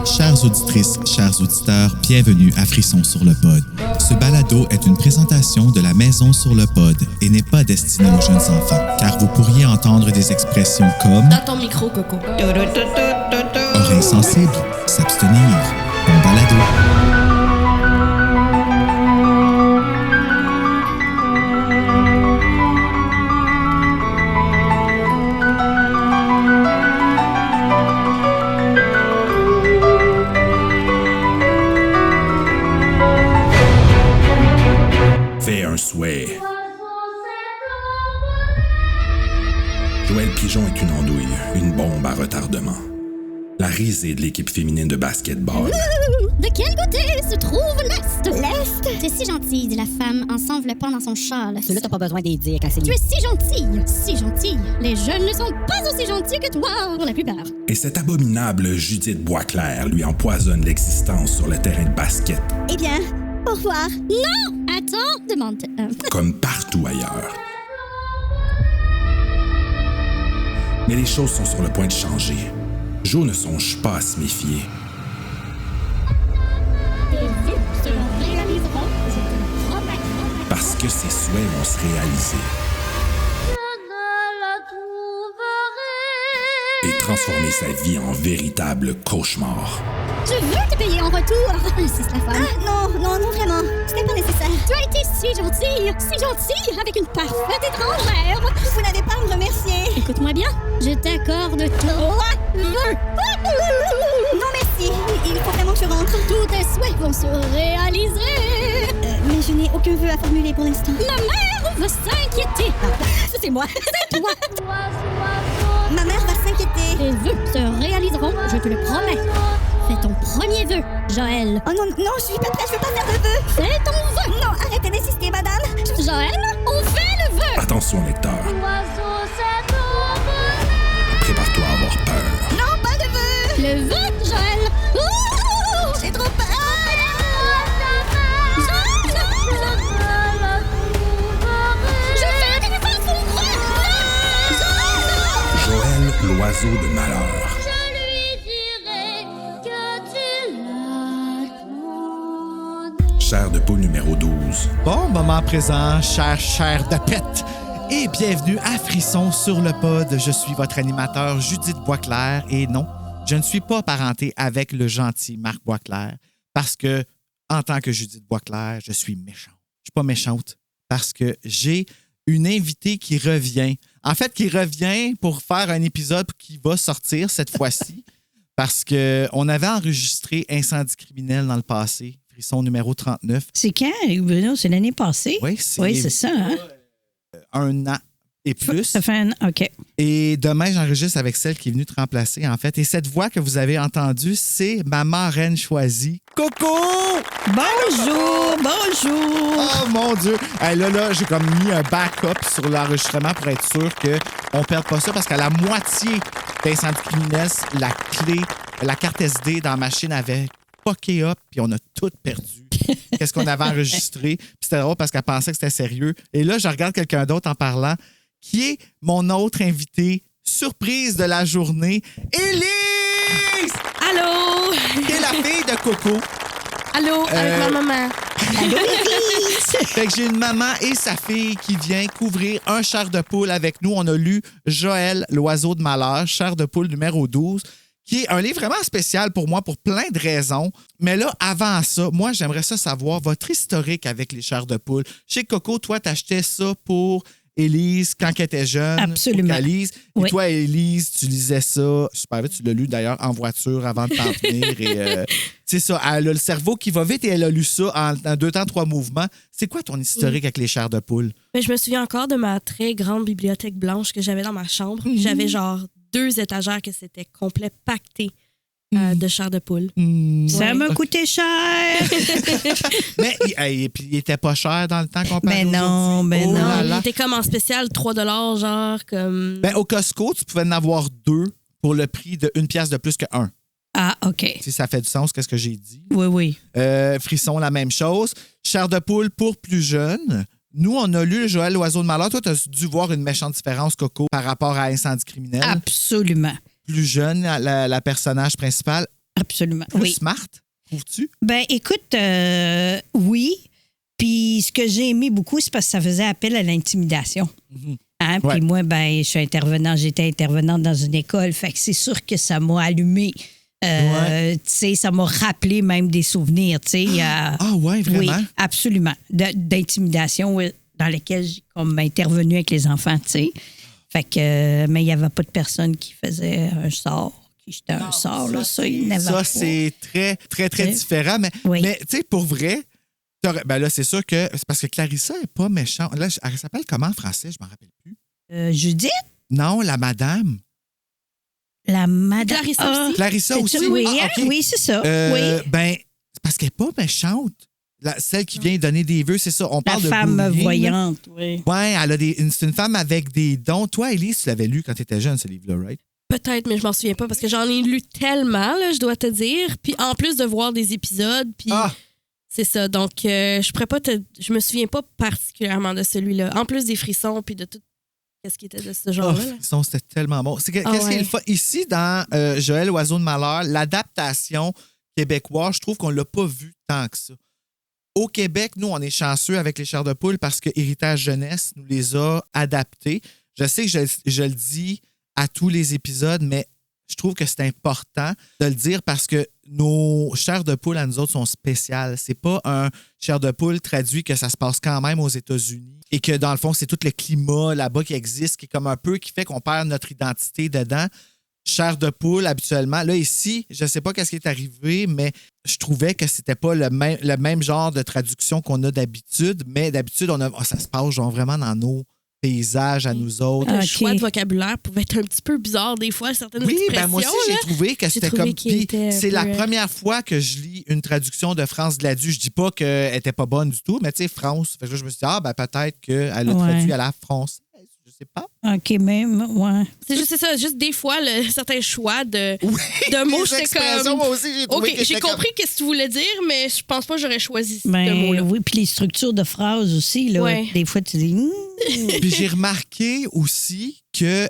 Chères auditrices, chers auditeurs, bienvenue à Frisson sur le pod. Ce balado est une présentation de la Maison sur le pod et n'est pas destiné aux jeunes enfants, car vous pourriez entendre des expressions comme dans ton micro, Coco. oreilles sensibles, s'abstenir, bon balado. Souhait. Joël Pigeon est une andouille, une bombe à retardement. La risée de l'équipe féminine de basketball. De quel côté se trouve l'Est? L'Est? Tu es si gentille, dit la femme en s'enveloppant dans son châle. Ceux-là, t'as pas besoin d'y dire quand c'est Tu es si gentille, si gentille. Les jeunes ne sont pas aussi gentils que toi, pour la plupart. Et cette abominable Judith Boisclair lui empoisonne l'existence sur le terrain de basket. Eh bien, au revoir. Non! Attends, demande. Comme partout ailleurs. Mais les choses sont sur le point de changer. Jo ne songe pas à se méfier. Tes vœux se réaliseront, je te le promets. Parce que ses souhaits vont se réaliser. Et transformer sa vie en véritable cauchemar. Je veux te payer en retour, insiste la femme. Ah, non, vraiment. Ce n'est pas nécessaire. Tu as été si gentille, avec une parfaite étrangère. Vous n'avez pas à me remercier. Écoute-moi bien, je t'accorde 3 vœux. Non, merci. Il faut vraiment que je rentre. Tous tes souhaits vont se réaliser. Mais je n'ai aucun vœu à formuler pour l'instant. Ma mère va s'inquiéter. C'est moi. C'est toi. Ma mère va s'inquiéter. Tes vœux se réaliseront, je te le promets. Fais ton premier vœu, Joël. Oh non, je suis pas prête, je veux pas faire de vœu. Fais ton vœu. Non, arrêtez d'insister, madame. Joël, on fait le vœu. Attention, lecteur. Prépare-toi à avoir peur. Non, pas de vœu. Le vœu, Joël. Ouh, j'ai trop peur. Je veux que tu fasses ton vœu. Joël, l'oiseau de malheur. Chair de poule numéro 12. Bon moment présent, chair de pète. Et bienvenue à Frisson sur le pod. Je suis votre animateur Judith Boisclair. Et non, je ne suis pas parenté avec le gentil Marc Boisclair parce que, en tant que Judith Boisclair, je suis méchante. Je suis pas méchante parce que j'ai une invitée qui revient. En fait, qui revient pour faire un épisode qui va sortir cette fois-ci parce qu'on avait enregistré Incendie criminel dans le passé. Frisson numéro 39. C'est quand, Bruno? C'est l'année passée? Oui, c'est ça, hein? Un an et plus. Ça fait un an, OK. Et demain, j'enregistre avec celle qui est venue te remplacer, en fait. Et cette voix que vous avez entendue, c'est ma marraine choisie, Coco! Bonjour! Oh mon Dieu! Hey, là, j'ai comme mis un backup sur l'enregistrement pour être sûr qu'on ne perde pas ça, parce qu'à la moitié d'Incendie criminel, la clé, la carte SD dans la machine avait fucké up, puis on a tout perdu. Qu'est-ce qu'on avait enregistré? Puis c'était drôle parce qu'elle pensait que c'était sérieux. Et là, je regarde quelqu'un d'autre en parlant, qui est mon autre invité, surprise de la journée, Élise! Allô? Qui est la fille de Coco. Allô? Avec ma maman. Allô, Élise? Fait que j'ai une maman et sa fille qui vient couvrir un chair de poule avec nous. On a lu Joël, l'oiseau de malheur, chair de poule numéro 12, qui est un livre vraiment spécial pour moi pour plein de raisons. Mais là, avant ça, moi, j'aimerais ça savoir votre historique avec les chairs de poule. Chez Coco, toi, t'achetais ça pour Élise quand elle était jeune. Absolument. Pour Élise. Et Oui. toi, Élise, tu lisais ça super vite. Tu l'as lu d'ailleurs en voiture avant de t'en venir. Et c'est ça, elle a le cerveau qui va vite et elle a lu ça en 2 temps, 3 mouvements. C'est quoi ton historique avec les chairs de poule? Mais je me souviens encore de ma très grande bibliothèque blanche que j'avais dans ma chambre. J'avais genre 2 étagères que c'était complet pacté de chair de poule. Ça m'a coûté cher! Mais et puis, il était pas cher dans le temps comparé Ben non, aujourd'hui. ben Oh non. là Il là. était comme en spécial 3$, genre comme... Ben, au Costco, tu pouvais en avoir 2 pour le prix de 1 pièce de plus que 1. Ah, OK. Si ça fait du sens, qu'est-ce que j'ai dit? Oui. Frisson, la même chose. Chair de poule pour plus jeunes. Nous, on a lu Joël, l'oiseau de malheur. Toi, tu as dû voir une méchante différence, Coco, par rapport à Incendie criminel. Absolument. Plus jeune, la personnage principale. Absolument. Plus Oui. smart, trouves-tu? Ben, écoute, oui. Puis ce que j'ai aimé beaucoup, c'est parce que ça faisait appel à l'intimidation. Hein? Ouais. Puis moi, ben, j'étais intervenante dans une école. Fait que c'est sûr que ça m'a allumé. Tu sais, ça m'a rappelé même des souvenirs. Tu sais, Ah ouais, vraiment? oui, absolument. D'intimidation dans lesquelles j'ai comme intervenu avec les enfants, tu sais. Fait que, mais il n'y avait pas de personne qui faisait un sort. J'étais un sort, là, ça, il n'avait pas. Ça, c'est très, très, très Oui. différent. Mais, Oui. mais tu sais, pour vrai, ben là, c'est sûr que c'est parce que Clarissa n'est pas méchante. Là, elle s'appelle comment en français? Je m'en rappelle plus. Judith, Non, la madame. la madame. Clarissa aussi. Clarissa C'est aussi? ça, oui, Ah, hein? OK. Oui, c'est ça. oui. Ben, c'est parce qu'elle n'est pas méchante. Celle qui vient donner des vœux, c'est ça. On La parle de femme bullying, là. voyante, oui. Ouais, c'est une femme avec des dons. Toi, Élise, tu l'avais lu quand tu étais jeune, ce livre-là, right? Peut-être, mais je m'en souviens pas parce que j'en ai lu tellement, là, je dois te dire. Puis en plus de voir des épisodes, puis c'est ça. Donc, je me souviens pas particulièrement de celui-là. En plus des frissons, puis de tout ce qui était de ce genre-là. là. Frissons, c'était tellement bon. Qu'est-ce qui est ouais. le fun? Ici, dans Joël, Oiseau de malheur, l'adaptation québécoise, je trouve qu'on l'a pas vu tant que ça. Au Québec, nous, on est chanceux avec les chairs de poule parce que Héritage Jeunesse nous les a adaptés. Je sais que je le dis à tous les épisodes, mais je trouve que c'est important de le dire parce que nos chairs de poule à nous autres sont spéciales. C'est pas un chair de poule traduit que ça se passe quand même aux États-Unis et que dans le fond, c'est tout le climat là-bas qui existe, qui est comme un peu, qui fait qu'on perd notre identité dedans. Chair de poule, habituellement. Là, ici, je ne sais pas qu'est-ce qui est arrivé, mais je trouvais que c'était pas le même genre de traduction qu'on a d'habitude. Mais d'habitude, ça se passe genre vraiment dans nos paysages à nous autres. Le OK. choix de vocabulaire pouvait être un petit peu bizarre des fois, certaines Oui, expressions. ben moi aussi, j'ai là. trouvé que c'était trouvé comme... qu'il Puis était un c'est peu, la première fois que je lis une traduction de France Gladu. Je dis pas qu'elle était pas bonne du tout, mais tu sais, France. Fait que là, je me suis dit, peut-être qu'elle a traduit à la française. Je sais pas. OK, même, ouais. C'est ça, juste des fois, certains choix de mots, Les j'étais expressions, comme... moi aussi, j'ai trouvé OK, que j'ai j'étais compris qu'est-ce que tu voulais dire, mais je pense pas que j'aurais choisi ce Ben, mot-là. oui, puis les structures de phrases aussi, là. Ouais. Des fois, tu dis... Puis j'ai remarqué aussi que,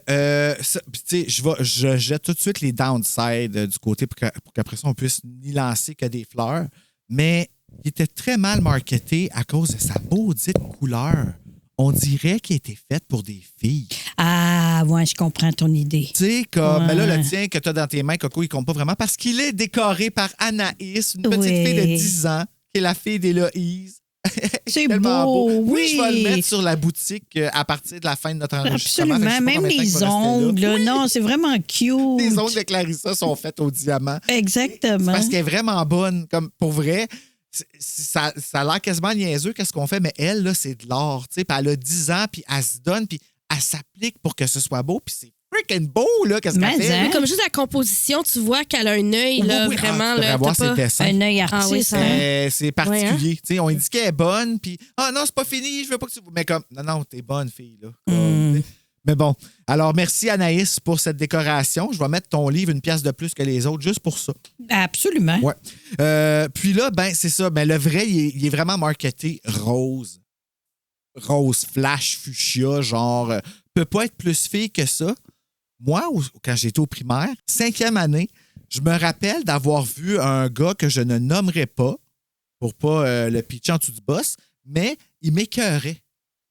puis tu sais, je jette tout de suite les downsides du côté pour qu'après ça, on puisse n'y lancer que des fleurs. Mais il était très mal marketé à cause de sa maudite couleur. On dirait qu'il a été fait pour des filles. Ah, ouais, je comprends ton idée. Tu sais, comme, Ouais. mais là, le tien que tu as dans tes mains, Coco, il compte pas vraiment parce qu'il est décoré par Anaïs, une petite Oui. fille de 10 ans, qui est la fille d'Héloïse. C'est Tellement beau, Oui, je vais le oui. mettre sur la boutique à partir de la fin de notre enregistrement. Fait que je Absolument. sais pas Même combien de temps les qu'il va rester là. ongles, là. Non, c'est vraiment cute. Les ongles de Clarissa sont faits au diamant. Exactement. Parce qu'elle est vraiment bonne. Comme pour vrai, ça a l'air quasiment niaiseux qu'est-ce qu'on fait, mais elle, là, c'est de l'art. Tu sais, puis elle a 10 ans, puis elle se donne, puis elle s'applique pour que ce soit beau, puis c'est freaking beau, là, qu'est-ce qu'elle Mais fait. hein. Mais comme juste la composition, tu vois qu'elle a un œil, Oui, là, oui, vraiment. tu devrais là, voir t'as ses pas... dessins. Un œil Ah oui, artiste. ça- hein? C'est particulier. Tu sais, on dit qu'elle est bonne, puis non, c'est pas fini, je veux pas que tu. Mais comme, non, t'es bonne, fille, là. Comme, Mais bon, alors merci Anaïs pour cette décoration. Je vais mettre ton livre une pièce de plus que les autres, juste pour ça. Absolument. Ouais. Puis là, ben c'est ça. Ben, le vrai, il est vraiment marketé rose. Rose, flash, fuchsia, genre, peut pas être plus fille que ça. Moi, quand j'étais au primaire, 5e année, je me rappelle d'avoir vu un gars que je ne nommerai pas, pour pas le pitcher en dessous du boss, mais il m'écœurait.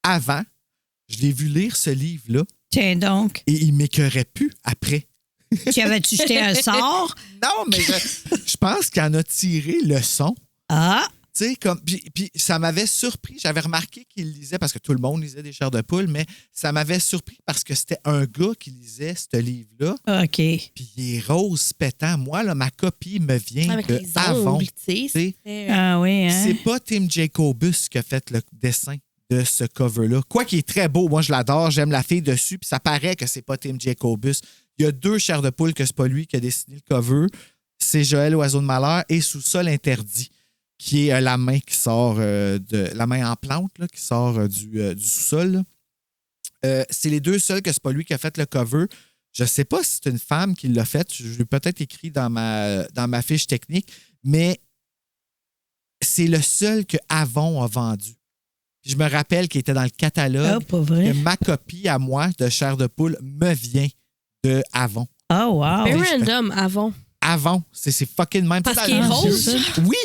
Avant, je l'ai vu lire ce livre-là Tiens donc. et il m'écœurait plus après. Tu avais-tu jeté un sort? Non, mais je pense qu'il en a tiré leçon. Ah! Tu sais, comme. Puis ça m'avait surpris. J'avais remarqué qu'il lisait, parce que tout le monde lisait des chairs de poule, mais ça m'avait surpris parce que c'était un gars qui lisait ce livre-là. OK. Puis il est rose pétant. Moi, là, ma copie me vient Avec de les Avon. ongles, tu sais. Ah oui, hein? C'est pas Tim Jacobus qui a fait le dessin de ce cover-là. Quoi qu'il est très beau, moi je l'adore, j'aime la fille dessus, puis ça paraît que c'est pas Tim Jacobus. Il y a 2 chairs de poule que c'est pas lui qui a dessiné le cover. C'est Joël Oiseau de malheur et Sous-sol interdit, qui est la main qui sort la main en plante là, qui sort du sous-sol. C'est les 2 seuls que c'est pas lui qui a fait le cover. Je sais pas si c'est une femme qui l'a fait. Je l'ai peut-être écrit dans ma fiche technique, mais c'est le seul que Avon a vendu. Puis je me rappelle qu'il était dans le catalogue. Ah, pas vrai. Que ma copie à moi de chair de poule me vient de Avon. Ah, wow. Mais random, avant. Avon. C'est fucking même. Parce qu'il est rose? Oui,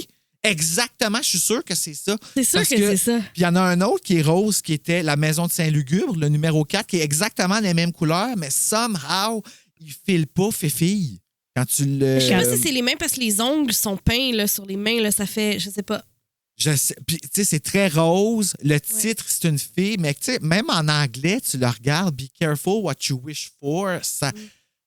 exactement. Je suis sûr que c'est ça. C'est sûr Parce que c'est ça. Puis il y en a un autre qui est rose, qui était la Maison de Saint-Lugubre, le numéro 4, qui est exactement les mêmes couleurs, mais somehow, il file pas, fille. Quand tu le... Je sais pas si c'est les mains parce que les ongles sont peints là, sur les mains. Là, ça fait, je sais pas. Je sais. Puis, tu sais, c'est très rose. Le titre, c'est une fille, mais tu sais, même en anglais, tu le regardes, Be careful what you wish for.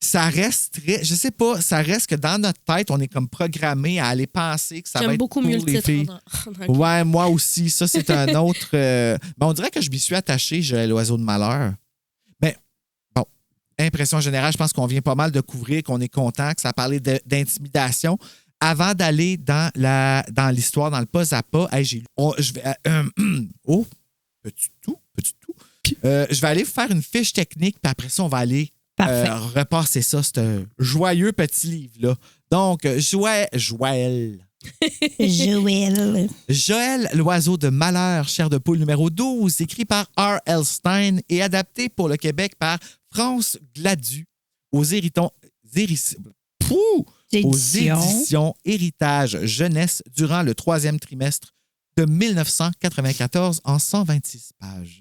Ça reste très. Je sais pas, ça reste que dans notre tête, on est comme programmé à aller penser que ça va être beaucoup pour mieux le les titre. filles. Ouais, moi aussi. Ça, c'est un autre. Ben, on dirait que je m'y suis attaché, l'oiseau de malheur. Mais bon, impression générale, je pense qu'on vient pas mal de couvrir, qu'on est content, que ça a parlé d'intimidation. Avant d'aller dans l'histoire, dans le pas à pas, j'ai lu. Petit tout. Je vais aller vous faire une fiche technique, puis après ça, on va aller repasser ça, ce joyeux petit livre-là. Donc, Joël. Joël, l'oiseau de malheur, chair de poule numéro 12, écrit par R.L. Stein et adapté pour le Québec par France Gladu aux éditions Héritage Jeunesse durant le 3e trimestre de 1994 en 126 pages.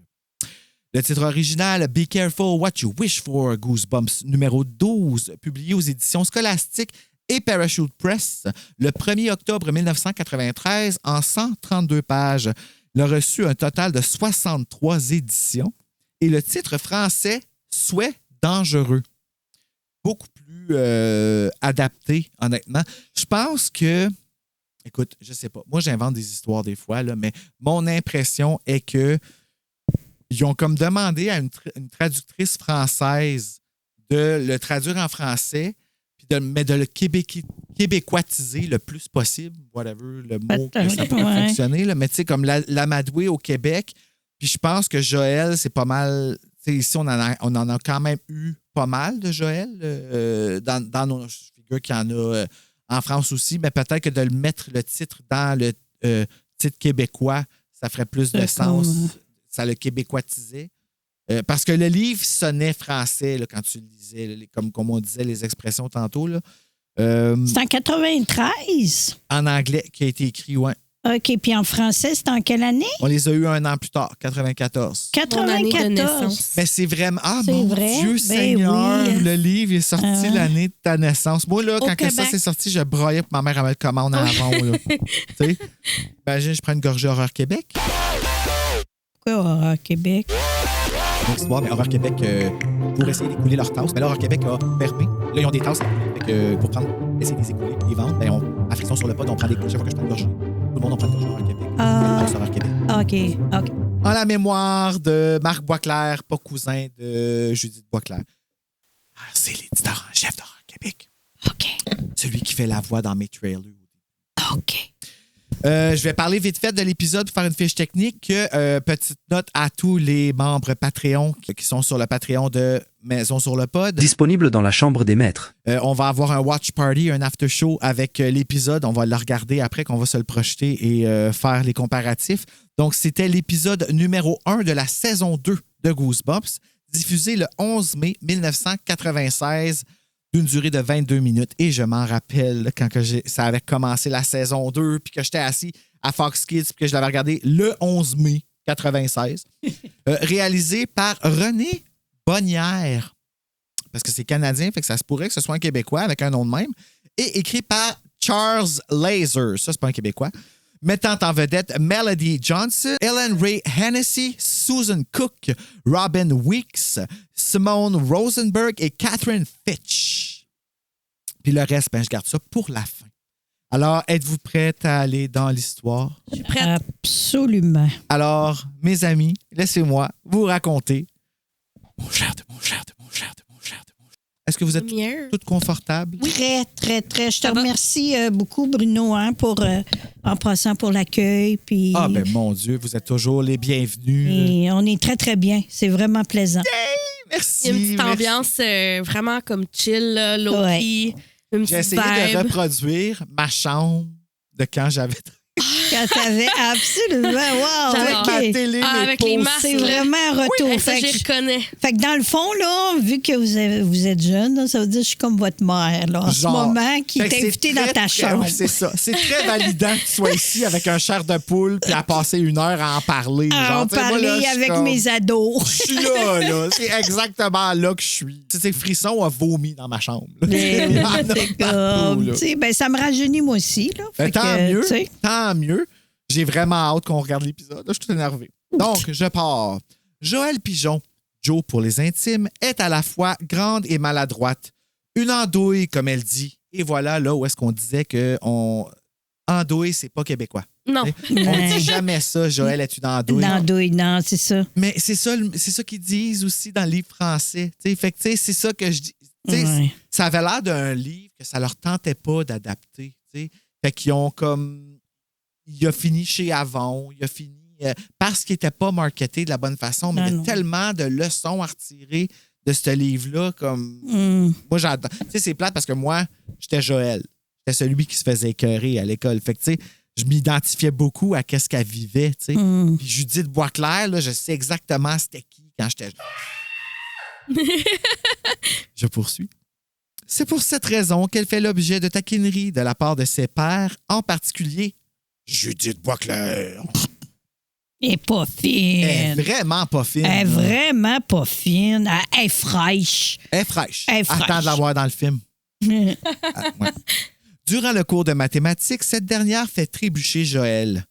Le titre original, Be Careful What You Wish For, Goosebumps numéro 12, publié aux éditions Scholastic et Parachute Press le 1er octobre 1993 en 132 pages. Il a reçu un total de 63 éditions et le titre français, Souhait dangereux. Beaucoup plus adapté, honnêtement. Je pense que, écoute, je sais pas, moi j'invente des histoires des fois, là, mais mon impression est que ils ont comme demandé à une traductrice française de le traduire en français, mais de le québécoitiser le plus possible, whatever le mot que ça peut fonctionner. Là. Mais tu sais, comme l'amadouer au Québec, puis je pense que Joël, c'est pas mal. Ici, on en a quand même eu pas mal de Joël dans nos figures qu'il y en a en France aussi, mais peut-être que de le mettre le titre dans le titre québécois, ça ferait plus de sens. Ça le québécoitisait. Parce que le livre sonnait français là, quand tu le lisais, comme on disait les expressions tantôt. Là. C'est en 93? En anglais, qui a été écrit, oui. OK, puis en français, c'est en quelle année? On les a eus un an plus tard, 94. 94. Mais c'est vraiment... Ah, c'est mon vrai? Dieu Seigneur, oui. Le livre est sorti l'année de ta naissance. Moi, là, quand ça s'est sorti, je broyais pour ma mère à me le commande avant. Tu sais? Imagine, je prends une gorgée Horreur Québec. Pourquoi Horreur Québec? Une histoire, mais Horreur Québec, pour essayer d'écouler leurs tasses. Mais là, Horreur Québec a fermé. Là, ils ont des tasses pour essayer de les écouler, les vendre. Ben, à Friction sur le pod, on prend des chaque fois que je prends une gorgée. Tout le monde, on prend une gorgée Horreur Québec. Horreur Québec. OK. En la mémoire de Marc Boisclair, pas cousin de Judith Boisclair. C'est l'éditeur en chef d'Horreur Québec. OK. Celui qui fait la voix dans mes trailers. OK. Je vais parler vite fait de l'épisode pour faire une fiche technique. Petite note à tous les membres Patreon qui sont sur le Patreon de Maison sur le Pod. Disponible dans la chambre des maîtres. On va avoir un watch party, un after show avec l'épisode. On va le regarder après qu'on va se le projeter et faire les comparatifs. Donc, c'était l'épisode numéro 1 de la saison 2 de Goosebumps, diffusé le 11 mai 1996 d'une durée de 22 minutes. Et je m'en rappelle quand ça avait commencé la saison 2 puis que j'étais assis à Fox Kids puis que je l'avais regardé le 11 mai 96. Réalisé par René Bonnière. Parce que c'est canadien, fait que ça se pourrait que ce soit un Québécois avec un nom de même. Et écrit par Charles Laser. Ça, c'est pas un Québécois. Mettant en vedette Melody Johnson, Ellen Ray Hennessy, Susan Cook, Robin Weeks, Simone Rosenberg et Catherine Fitch. Puis le reste, je garde ça pour la fin. Alors, êtes-vous prête à aller dans l'histoire? Je suis prête. Absolument. Alors, mes amis, laissez-moi vous raconter. Est-ce que vous êtes toutes confortables? Très, très, très. Je te remercie beaucoup, Bruno, en passant pour l'accueil. Puis... Ah, ben mon Dieu, vous êtes toujours les bienvenus. Et on est très, très bien. C'est vraiment plaisant. Yay! Merci. Il y a une petite ambiance vraiment comme chill, low-key. Une J'ai petite essayé vibe. de reproduire ma chambre de quand j'avais Quand t'avais absolument. Wow, J'adore. OK. Ma télé, mes avec les posts. masques. C'est vraiment un retour. Hey, ça, fait, j'y que, reconnais. fait que dans le fond, là, vu que vous êtes jeune, là, ça veut dire que je suis comme votre mère, là, en ce Genre. moment, qui Fait que t'a c'est invité très, dans ta très- chambre. ouais, c'est ça. C'est très validant que tu sois ici avec un chair de poule puis à passer 1 heure à en parler. À en tu sais, moi, parler là, je suis avec comme- mes ados. Je suis là. C'est exactement là que je suis. Tu sais, Frisson a vomi dans ma chambre. là. Mais Il y en a c'est partout, comme, là. tu sais, ben, ça me rajeunit moi aussi. Là. Ben, Fait tant que, mieux. tu sais, Tant mieux. J'ai vraiment hâte qu'on regarde l'épisode. Là, je suis tout énervé. Donc, je pars. Joël Pigeon, Joe pour les intimes, est à la fois grande et maladroite. Une andouille, comme elle dit. Et voilà là où est-ce qu'on disait que andouille, c'est pas québécois. Non. On ne dit jamais ça, Joël est une andouille. L'andouille, non, c'est ça. Mais c'est ça qu'ils disent aussi dans le livre français. T'sais, fait que, tu sais, c'est ça que je dis. T'sais, Ouais. Ça avait l'air d'un livre que ça leur tentait pas d'adapter. T'sais. Fait qu'ils ont comme. Il a fini chez Avon, il a fini. Parce qu'il n'était pas marketé de la bonne façon, mais il y a non. tellement de leçons à retirer de ce livre-là. Comme. Moi, j'adore. Tu sais, c'est plate parce que moi, j'étais Joël. J'étais celui qui se faisait écœurer à l'école. Fait que, tu sais, je m'identifiais beaucoup à qu'est-ce qu'elle vivait, tu sais. Puis Judith Boisclair, là, je sais exactement c'était qui quand j'étais jeune. Je poursuis. C'est pour cette raison qu'elle fait l'objet de taquineries de la part de ses pairs, en particulier Judith Boisclair. Elle est pas fine. Elle est vraiment pas fine. Elle est là. vraiment pas fine. Elle est fraîche. Elle est fraîche. Elle est fraîche. Attends de la voir dans le film. Ah, ouais. Durant le cours de mathématiques, cette dernière fait trébucher Joël.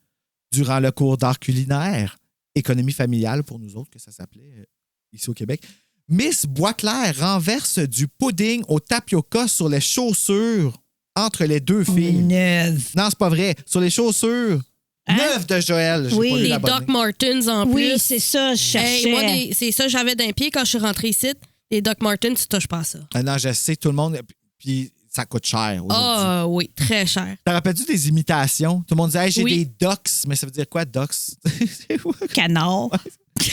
Durant le cours d'art culinaire, économie familiale pour nous autres, que ça s'appelait ici au Québec, Miss Boisclair renverse du pudding au tapioca sur les chaussures entre les deux filles. Neuve. Non, c'est pas vrai. Sur les chaussures neuves de Joël. J'ai Oui. pas lu Les la bonne Doc ligne. Martens en Oui, plus. c'est ça, je cherchais. Hey, moi, c'est ça, j'avais d'un pied quand je suis rentrée ici. Les Doc Martens, tu touches pas à ça. Ah non, je sais, tout le monde. Puis ça coûte cher aujourd'hui. Ah oui, très cher. T'as rappelles-tu des imitations? Tout le monde disait, hey, j'ai Oui. des docs. Mais ça veut dire quoi, docs? Canard.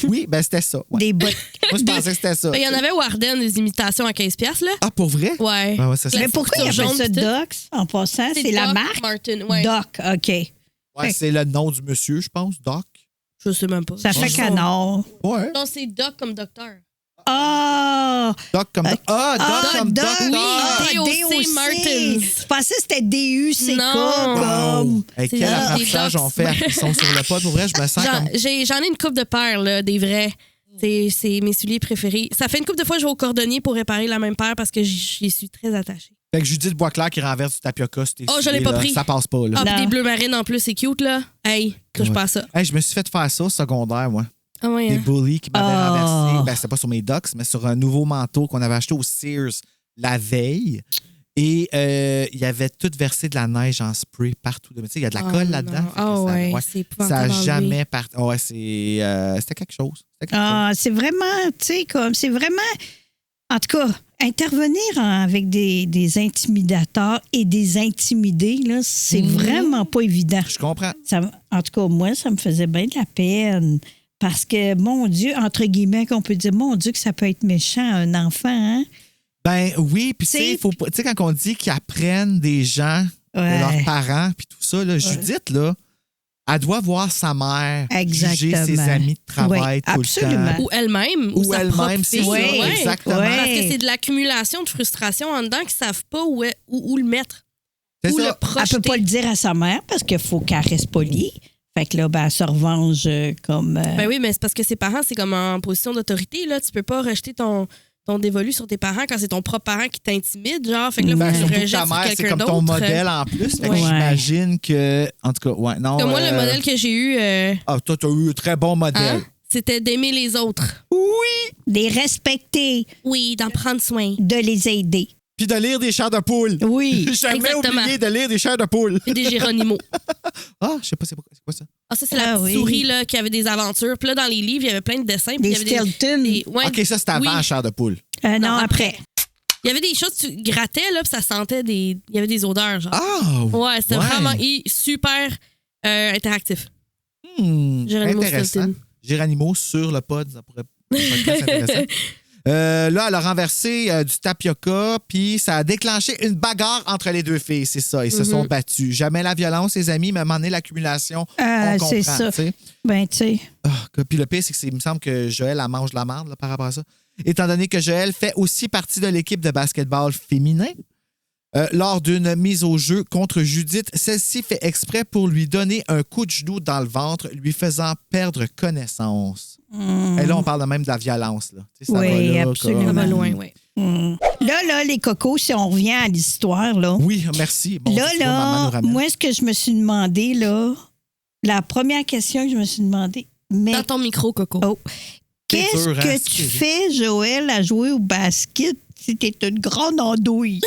Oui, ben c'était ça. Ouais. Des bottes. Moi, je pensais que c'était ça. Ben, il y en avait au Ardennes, des imitations à 15$, là. Ah, pour vrai? Ouais. Ah ouais, ça, Mais c'est pourquoi il Sur appelle jaune, ça pis tout. Doc en passant? C'est la Doc marque? Marten, ouais. Doc, OK. ouais, c'est le nom du monsieur, je pense, Doc. Je sais même pas. Ça fait Son- canard. Ouais. Non, c'est Doc comme docteur. Ah! Doc comme Doc. Ah, Doc comme Doc. oui. Ah! DOC Martens. Je pensais que c'était DUCK. Non. Comme... Wow. Hey, C'est quel des apprentissage Docs. on fait ils sont sur le pod. Pour vrai, je me sens comme... J'en ai une coupe de paires, là, des vrais. C'est mes souliers préférés. Ça fait une couple de fois que je vais au cordonnier pour réparer la même paire parce que j'y suis très attachée. Fait que Judith Boisclair qui renverse du tapioca, c'était Oh, je l'ai pas pris. Ça passe pas, là. Ah, puis Non. des bleus marines en plus, c'est cute, là. Hey, touche Ouais. pas à ça. Hey, je me suis fait faire ça au secondaire, moi. Ah ouais, Des hein. bullies qui m'avaient Oh. renversé. Ben, c'était pas sur mes docks, mais sur un nouveau manteau qu'on avait acheté au Sears la veille. Et il y avait tout versé de la neige en spray partout. Tu sais, il y a de la colle Oh, là-dedans. non. Fait que Ah ça- ouais, ouais. c'est Ça épouvantable n'a à jamais parti. Ouais, c'était quelque chose. C'était quelque chose. Ah, c'est vraiment, tu sais, comme, c'est vraiment, en tout cas, intervenir avec des intimidateurs et des intimidés, là, c'est vraiment pas évident. Je comprends. En tout cas, moi, ça me faisait bien de la peine. Parce que, mon Dieu, entre guillemets, qu'on peut dire, mon Dieu, que ça peut être méchant, un enfant, hein? Ben oui, puis tu C'est- sais, faut pas- tu sais, quand on dit qu'ils apprennent des gens, de Ouais. leurs parents, puis tout ça, là, Judith, là, elle doit voir sa mère juger ses Exactement. amis de travail Oui, tout le absolument. temps. Ou elle-même. Ou sa elle-même, propre c'est fille. ça, Ouais. exactement. Ouais. Parce que c'est de l'accumulation de frustration en dedans qu'ils savent pas où le mettre. C'est Où ça. le Elle projeter. peut pas le dire à sa mère parce qu'il faut qu'elle reste polie. Fait que là, ben, elle se revanche comme... Ben oui, mais c'est parce que ses parents, c'est comme en position d'autorité. Là. Tu peux pas rejeter ton dévolu sur tes parents quand c'est ton propre parent qui t'intimide. Genre, fait que là, Ben, faut que tu surtout que rejettes ta sur mère, c'est quelqu'un comme d'autre. ton modèle en plus. Fait que Ouais. j'imagine que. En tout cas, ouais. Non, Parce que moi, le modèle que j'ai eu, Ah, toi, t'as eu un très bon modèle. hein, c'était d'aimer les autres. de les respecter, Oui, d'en prendre soin. de les aider. Puis de lire des chairs de poule. Oui. J'ai jamais Exactement. oublié de lire des chairs de poule. Et des Géronimo. Ah, je sais pas, c'est quoi ça? Ah, ça, c'est la Ah petite oui. souris là, qui avait des aventures. Puis là, dans les livres, il y avait plein de dessins. Puis Des il y avait Stilton. ouais, OK, ça, c'était avant oui. chair de poule. Non, Non, après. Il y avait des choses, tu grattais, là, puis ça sentait des. Il y avait des odeurs, genre. Ah! Ouais, c'était vraiment super interactif. Géronimo Intéressant. Stilton. Géronimo sur le pod, ça pourrait être intéressant. Là, elle a renversé du tapioca, puis ça a déclenché une bagarre entre les deux filles, c'est ça. Ils se sont battus. Jamais la violence, les amis, mais à un moment donné, l'accumulation, on comprend. C'est ça. T'sais. Ben, tu sais. Puis le pire, c'est que il me semble que Joël, elle mange de la merde là, par rapport à ça. Étant donné que Joël fait aussi partie de l'équipe de basketball féminin, lors d'une mise au jeu contre Judith, celle-ci fait exprès pour lui donner un coup de genou dans le ventre, lui faisant perdre connaissance. Et là, on parle même de la violence. Là. Ça Oui, va là, absolument. Ça va loin, oui. Là, les cocos, si on revient à l'histoire, là. Oui, merci. Bon, là, moi, ce que je me suis demandé, là, la première question que je me suis demandé, mais... Dans ton micro, Coco. Oh. Qu'est-ce dur, hein, que tu fais, Joël, à jouer au basket si t'es une grande andouille?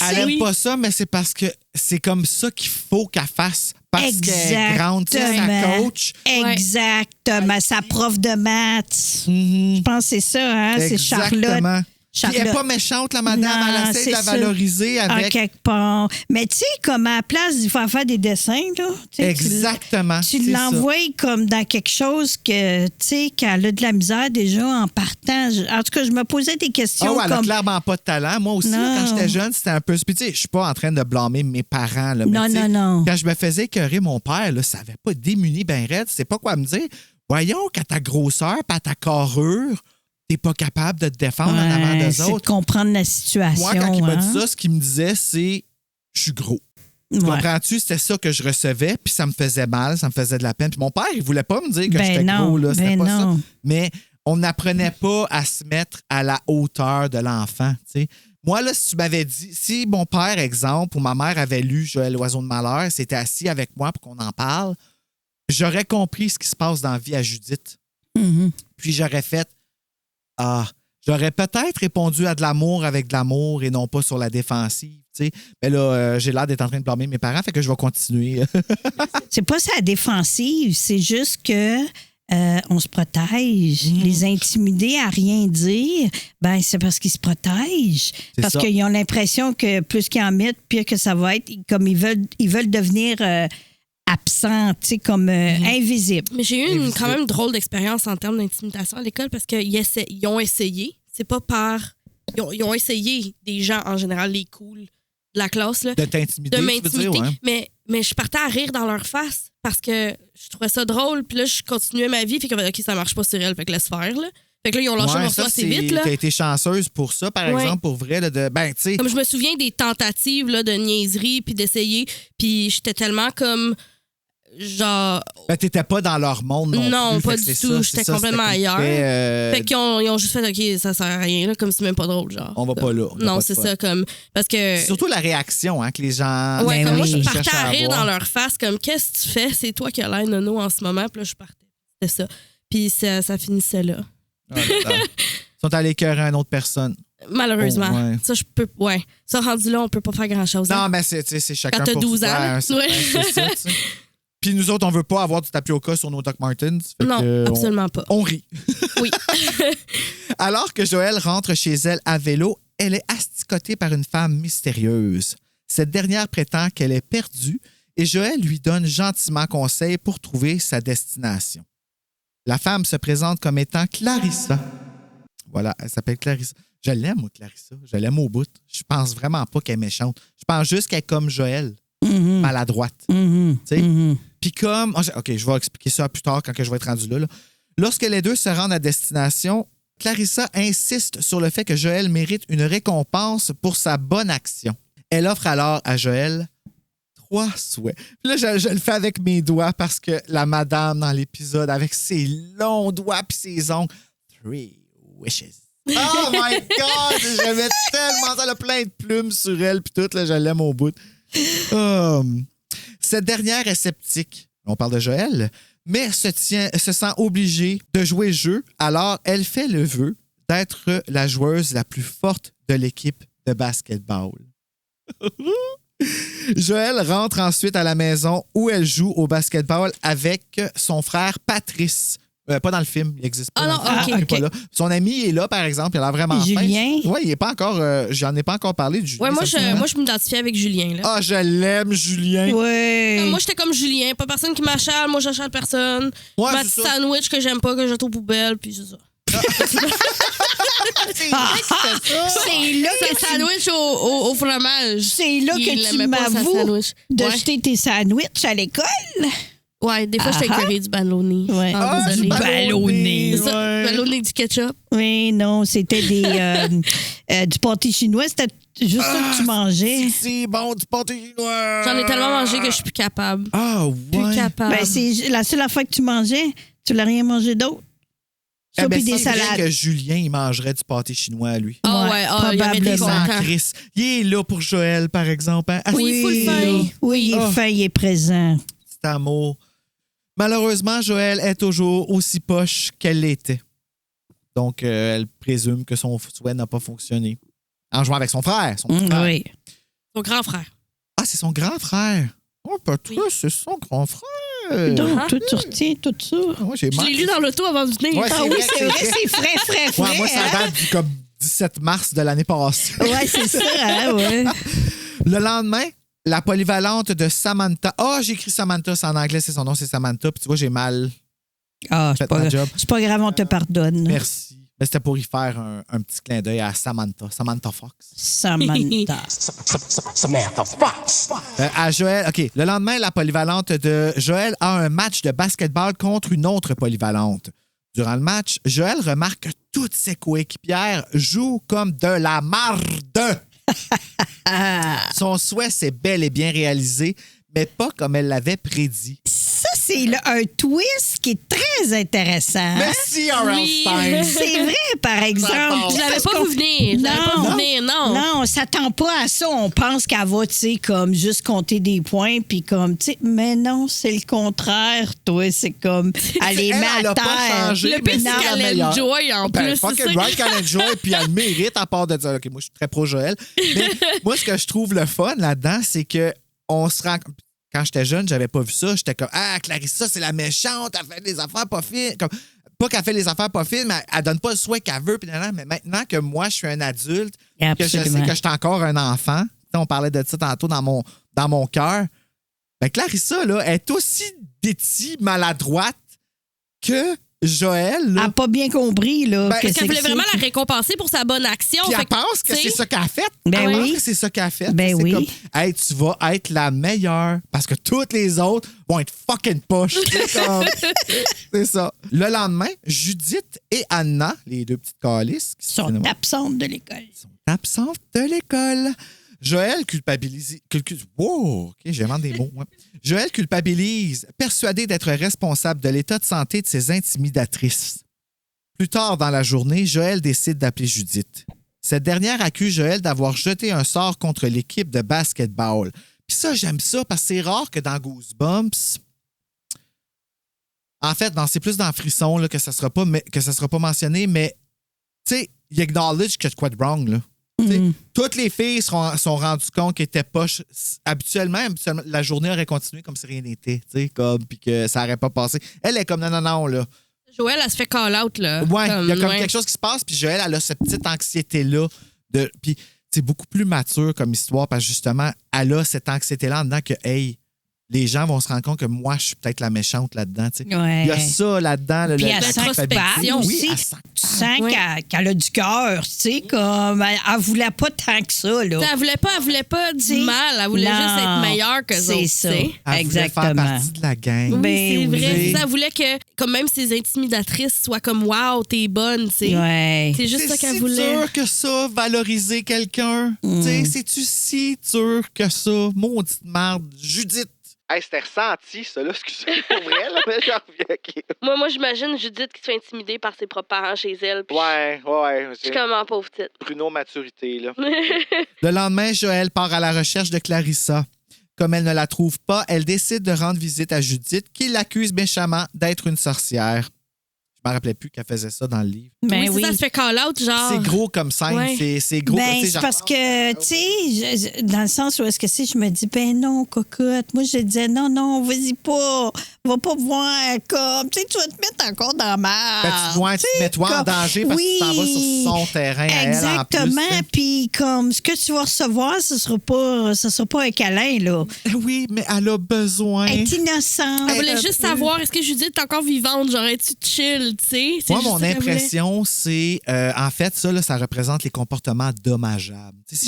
Elle aime pas ça, mais c'est parce que c'est comme ça qu'il faut qu'elle fasse. Parce qu'elle est grande, tu sais, sa coach. Exactement, sa prof de maths. Je pense que c'est ça, hein? C'est Charlotte. Puis elle n'est pas méchante, la madame. Non, elle essaie de la c'est valoriser ça. avec... En quelque part. Mais tu sais, comme à la place, il faut faire des dessins, là. Exactement. Tu l'envoies comme dans quelque chose que, tu sais, qu'elle a de la misère déjà en partant. En tout cas, je me posais des questions elle a clairement pas de talent. Moi aussi, quand j'étais jeune, c'était un peu... Puis tu sais, je suis pas en train de blâmer mes parents. Là, mais non. Quand je me faisais écœurer, mon père, là, savait pas démuni ben raide. C'est pas quoi me dire. Voyons qu'à ta grosseur, pas à ta carrure... t'es pas capable de te défendre en avant des autres. C'est de comprendre la situation. Moi, quand il m'a dit ça, ce qu'il me disait, c'est « je suis gros ». Comprends-tu? C'était ça que je recevais, puis ça me faisait mal, ça me faisait de la peine. Puis mon père, il voulait pas me dire que j'étais gros, là. C'était pas ça. Mais on n'apprenait pas à se mettre à la hauteur de l'enfant, tu sais. Moi, là, si tu m'avais dit, si mon père, exemple, ou ma mère avait lu Joël l'oiseau de malheur, s'était assis avec moi pour qu'on en parle, j'aurais compris ce qui se passe dans la vie à Judith. Puis j'aurais fait j'aurais peut-être répondu à de l'amour avec de l'amour et non pas sur la défensive, tu sais. Mais là, j'ai l'air d'être en train de blâmer mes parents, fait que je vais continuer. C'est pas ça la défensive, c'est juste que on se protège. Les intimider à rien dire, ben c'est parce qu'ils se protègent. Parce qu'ils ont l'impression que plus qu'ils en mettent, pire que ça va être. Comme ils veulent devenir... absent, tu sais, comme invisible. Mais j'ai eu quand même drôle d'expérience en termes d'intimidation à l'école parce qu'ils ont essayé. C'est pas par... Ils ont essayé, des gens en général, les cools de la classe, là, de t'intimider, de m'intimider. Tu veux dire, ouais. Mais je partais à rire dans leur face parce que je trouvais ça drôle. Puis là, je continuais ma vie. Fait que, OK, ça marche pas sur elle. Fait que laisse faire, là. Fait que là, ils ont lâché mon morceau assez vite, là. T'as été chanceuse pour ça, par exemple, pour vrai. Là, tu sais... Comme je me souviens des tentatives là, de niaiserie puis d'essayer. Puis j'étais tellement comme... genre... Ben, t'étais pas dans leur monde non plus. Pas du tout. J'étais complètement ailleurs. Fait qu'ils ont juste fait, OK, ça sert à rien, là, comme c'est même pas drôle, genre. On va pas là. Non, c'est ça, comme... Parce que... C'est surtout la réaction, hein, que les gens... Ouais, comme moi, je partais à rire dans leur face, comme, qu'est-ce que tu fais? C'est toi qui as l'air nono en ce moment. Puis là, je partais. C'était ça. Puis ça finissait là. Ils sont allés écœurer une autre personne. Malheureusement. Oh, ouais. Ça, je peux... Ouais. Ça, rendu là, on peut pas faire grand-chose. Non, hein? mais c'est chacun quand t'as pour 12 soi, ans. C'est ça, tu sais. Puis nous autres, on veut pas avoir du tapioca sur nos Doc Martens. Non, absolument pas. On rit. Oui. Alors que Joël rentre chez elle à vélo, elle est asticotée par une femme mystérieuse. Cette dernière prétend qu'elle est perdue et Joël lui donne gentiment conseil pour trouver sa destination. La femme se présente comme étant Clarissa. Voilà, elle s'appelle Clarissa. Je l'aime, moi, Clarissa. Je l'aime au bout. Je pense vraiment pas qu'elle est méchante. Je pense juste qu'elle est comme Joël. Maladroite. Tu sais? Puis comme... OK, je vais expliquer ça plus tard quand je vais être rendu là. Lorsque les deux se rendent à destination, Clarissa insiste sur le fait que Joël mérite une récompense pour sa bonne action. Elle offre alors à Joël 3 souhaits. Puis là, je le fais avec mes doigts parce que la madame dans l'épisode, avec ses longs doigts puis ses ongles, 3 wishes. Oh my God! J'aimais tellement ça. Elle a plein de plumes sur elle puis tout. Là, je l'aime au bout. Cette dernière est sceptique. On parle de Joël, mais se sent obligée de jouer le jeu. Alors, elle fait le vœu d'être la joueuse la plus forte de l'équipe de basketball. Joël rentre ensuite à la maison où elle joue au basketball avec son frère Patrice. Pas dans le film, il n'existe pas. Il est pas là. Son ami est là, par exemple, il a l'air vraiment Julien? Oui, il n'est pas encore... j'en ai pas encore parlé de Julien. Ouais, moi, je m'identifiais avec Julien. Là. Ah, je l'aime, Julien. Ouais. Moi, j'étais comme Julien. Pas personne qui m'achale. Moi, j'achale personne. Ouais, ma petite sandwich que j'aime pas, que je jette aux poubelles, puis c'est ça. C'est vrai que c'était ça. C'est là que C'est sandwich au fromage. C'est là Il que tu aimait pas sa m'avoues sandwich. de Ouais. jeter tes sandwichs à l'école. Ouais, des fois, je t'ai écœuré du ballonné. Ouais. Ah, du désolée. ballonné. C'est ça, Ouais. ballonné avec du ketchup. Oui, non, c'était du pâté chinois. C'était juste ça que tu mangeais. C'est bon, du pâté chinois. J'en ai tellement mangé que je suis plus capable. Ah, Plus ouais. capable. Ben, c'est la seule affaire que tu mangeais. Tu n'as rien mangé d'autre. Ça, puis des c'est vrai salades. que Julien, il mangerait du pâté chinois, lui. Ah Ouais, ouais, il aurait été probablement. content. Chris. Il est là pour Joël, par exemple. Hein? Oui, full fin. Oui, il est Ah. fin, il est présent. Petit amour. Malheureusement, Joël est toujours aussi poche qu'elle l'était. Donc, elle présume que son souhait n'a pas fonctionné. En jouant avec son frère. Son petit frère. Oui. Son grand frère. Ah, c'est son grand frère. Oh, peut-être, c'est son grand frère. Donc, toi, tu retiens tout ça. Moi, j'ai Je l'ai lu dans l'auto avant de venir. Ouais, Ah oui, c'est vrai, c'est frais. Ouais, moi, ça hein? date du comme 17 mars de l'année passée. Ouais, c'est ça, hein, ouais. Le lendemain, la polyvalente de Samantha. Ah, j'ai écrit Samantha, c'est en anglais, c'est son nom, c'est Samantha. Puis tu vois, j'ai mal Ah, fait ma job. c'est pas grave, on te pardonne. Merci. Mais c'était pour y faire un petit clin d'œil à Samantha Fox. Samantha. Samantha Fox. À Joël, OK. Le lendemain, la polyvalente de Joël a un match de basketball contre une autre polyvalente. Durant le match, Joël remarque que toutes ses coéquipières jouent comme de la marde. Son souhait s'est bel et bien réalisé, mais pas comme elle l'avait prédit. Ça, c'est là un twist qui est très intéressant. Merci, R.L. Oui. Stein. C'est vrai, par exemple. Je l'avais Parce pas qu'on- vu venir. Je l'avais pas vu Non. venir, non. Non, on s'attend pas à ça. On pense qu'elle va, tu sais, comme juste compter des points, puis comme, tu sais, mais non, c'est le contraire, toi. C'est comme, elle les met Elle à a pas terre. changé, Le mais pire, c'est c'est la qu'elle meilleure. aime Joy en Ben, plus. c'est fucking ça right qu'elle enjoy, puis elle mérite à part de dire, OK, moi, je suis très pro Joël. Mais moi, ce que je trouve le fun là-dedans, c'est que on se rend. Quand j'étais jeune, j'avais pas vu ça. J'étais comme, ah, Clarissa, c'est la méchante, elle fait des affaires pas fines. Comme, pas qu'elle fait les affaires pas fines, mais elle donne pas le souhait qu'elle veut. Puis, mais maintenant que moi, je suis un adulte, que je sais Absolument. que je suis encore un enfant, on parlait de ça tantôt dans mon cœur, ben Clarissa, là, est aussi maladroite que Joël. Elle Là. n'a pas bien compris, là. Ben, que Qu'elle c'est voulait que vraiment c'est. la récompenser pour sa bonne action. Puis Fait elle que, pense que tu sais, c'est ça qu'elle a fait. Ben Elle pense oui. que c'est ça qu'elle a fait. Ben c'est oui. comme, hey, tu vas être la meilleure parce que toutes les autres vont être fucking poches. C'est ça. Le lendemain, Judith et Anna, les deux petites calices, qui Sont absentes de l'école. sont absentes de l'école. Joël culpabilise. Wow, OK, j'invente des mots. Ouais. Joël culpabilise, persuadé d'être responsable de l'état de santé de ses intimidatrices. Plus tard dans la journée, Joël décide d'appeler Judith. Cette dernière accuse Joël d'avoir jeté un sort contre l'équipe de basketball. Puis ça, j'aime ça parce que c'est rare que dans Goosebumps. En fait, c'est plus dans Frisson là, que ça sera pas mentionné, mais tu sais, il acknowledge qu'il y a de quoi de wrong. Là. Toutes les filles sont rendues compte qu'elles étaient poches. Habituellement, la journée aurait continué comme si rien n'était, puis que ça n'aurait pas passé. Elle est comme non, là. Joël, elle se fait call-out, là. Ouais, il y a comme ouais. quelque chose qui se passe, puis Joël, elle a cette petite anxiété-là. Puis c'est beaucoup plus mature comme histoire, parce que justement, elle a cette anxiété-là en dedans que, hey, les gens vont se rendre compte que moi, je suis peut-être la méchante là-dedans. Tu sais. Ouais. Il y a ça là-dedans. Puis elle la sent culpabilité. coupable Oui, aussi. elle sent Tu sens Ouais. qu'elle a du cœur, tu sais, comme elle voulait pas tant que ça, là. Elle voulait pas du T'sais, mal. Elle voulait non, juste être meilleure que c'est autres. ça. t'sais. Elle voulait faire Exactement. partie de la gang. Oui, Ben c'est vrai. oui. Ça, elle voulait que comme même ses intimidatrices soient comme wow, t'es bonne, tu sais. Ouais. C'est juste ça C'est qu'elle si voulait. dur que ça, valoriser quelqu'un. Tu sais, c'est-tu si dur que ça? Maudite marde. Judith. Hey, c'était ressenti, ça, là. Excusez-moi pour vrai, là, mais j'en reviens. OK. Moi, j'imagine Judith qui se fait intimider par ses propres parents chez elle. Puis Ouais. je suis comme en pauvre petite. Bruno Maturité, là. Le lendemain, Joël part à la recherche de Clarissa. Comme elle ne la trouve pas, elle décide de rendre visite à Judith, qui l'accuse méchamment d'être une sorcière. Je me rappelais plus qu'elle faisait ça dans le livre. Ben oui, oui. ça, elle se fait call-out, genre. C'est gros comme scène. Ouais. C'est gros. Ben, tu sais, c'est genre- parce que, tu sais, dans le sens où est-ce que c'est, je me dis, ben non, cocotte. Moi, je disais, non, vas-y pas. Va pas voir comme, tu sais, tu vas te mettre encore dans ma. Ben, tu te mets toi en danger parce que tu t'en vas sur son terrain à elle en plus. Exactement. Puis, comme, ce que tu vas recevoir, ce sera pas un câlin, là. Oui, mais elle a besoin. Elle est innocente. Elle voulait juste savoir, est-ce que Judith est encore vivante? Genre, es-tu chill? elle, tu sais. C'est Moi, juste mon ça qu'elle voulait. impression, c'est... en fait, ça, là, ça représente les comportements dommageables. Tu sais,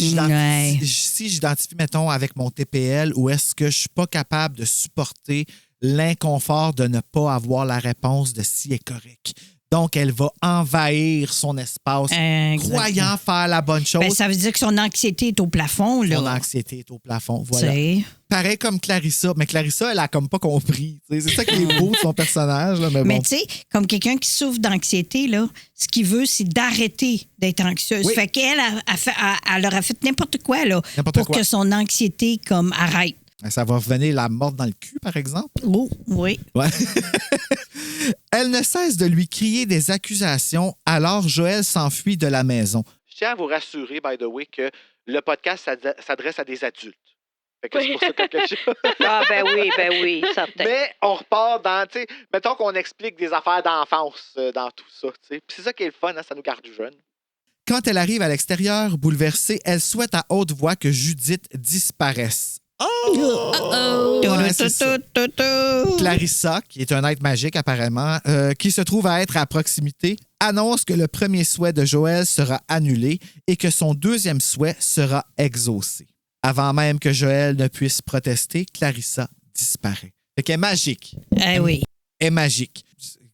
si j'identifie, mettons, avec mon TPL, où est-ce que je suis pas capable de supporter l'inconfort de ne pas avoir la réponse de si est correct. Donc, elle va envahir son espace, croyant faire la bonne chose. Ben, ça veut dire que son anxiété est au plafond, là. Son anxiété est au plafond, voilà. T'sais. Pareil comme Clarissa. Mais Clarissa, elle a comme pas compris. T'sais, c'est ça qui est beau de son personnage. Là, mais bon. tu sais, comme quelqu'un qui souffre d'anxiété, là, ce qu'il veut, c'est d'arrêter d'être anxieuse. Oui. Fait qu'elle elle leur a fait n'importe quoi, là, N'importe pour quoi. que son anxiété, comme, arrête. Ça va revenir la mort dans le cul, par exemple. Oh, oui. Ouais. Elle ne cesse de lui crier des accusations, alors Joël s'enfuit de la maison. Je tiens à vous rassurer, by the way, que le podcast s'adresse à des adultes. Fait que c'est pour ça que Ah, ben oui, certain. Mais on repart dans, tu sais, mettons qu'on explique des affaires d'enfance dans tout ça, tu sais. Puis c'est ça qui est le fun, hein, ça nous garde jeunes. Quand elle arrive à l'extérieur, bouleversée, elle souhaite à haute voix que Judith disparaisse. Ouais, c'est ça. Clarissa, qui est un être magique apparemment, qui se trouve à être à proximité, annonce que le premier souhait de Joël sera annulé et que son deuxième souhait sera exaucé. Avant même que Joël ne puisse protester, Clarissa disparaît. Fait qu'elle est magique. Oui. Elle est magique.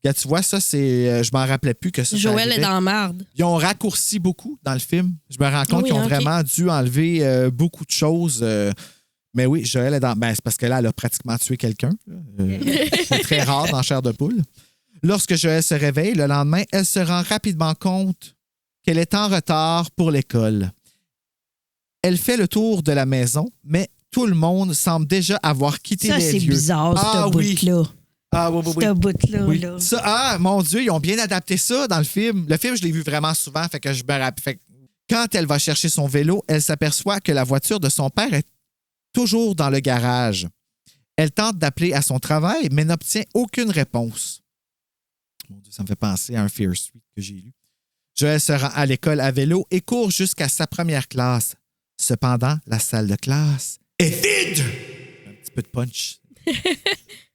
Là, tu vois, ça, c'est. Je m'en rappelais plus que ça. Joël ça est dans la marde. Ils ont raccourci beaucoup dans le film. Je me rends compte qu'ils ont vraiment dû enlever beaucoup de choses. Mais oui, Joël est dans. Ben, c'est parce que là, elle a pratiquement tué quelqu'un. C'est très rare dans Chair de poule. Lorsque Joël se réveille le lendemain, elle se rend rapidement compte qu'elle est en retard pour l'école. Elle fait le tour de la maison, mais tout le monde semble déjà avoir quitté les lieux. Ça, c'est bizarre, ce bout-là. Ah oui. Ce bout-là. Oui. Là. Ça, mon Dieu, ils ont bien adapté ça dans le film. Le film, je l'ai vu vraiment souvent, fait que je me rappelle. Fait que quand elle va chercher son vélo, elle s'aperçoit que la voiture de son père est toujours dans le garage. Elle tente d'appeler à son travail, mais n'obtient aucune réponse. Mon Dieu, ça me fait penser à un Fear Street que j'ai lu. Joël se rend à l'école à vélo et court jusqu'à sa première classe. Cependant, la salle de classe est vide! Un petit peu de punch.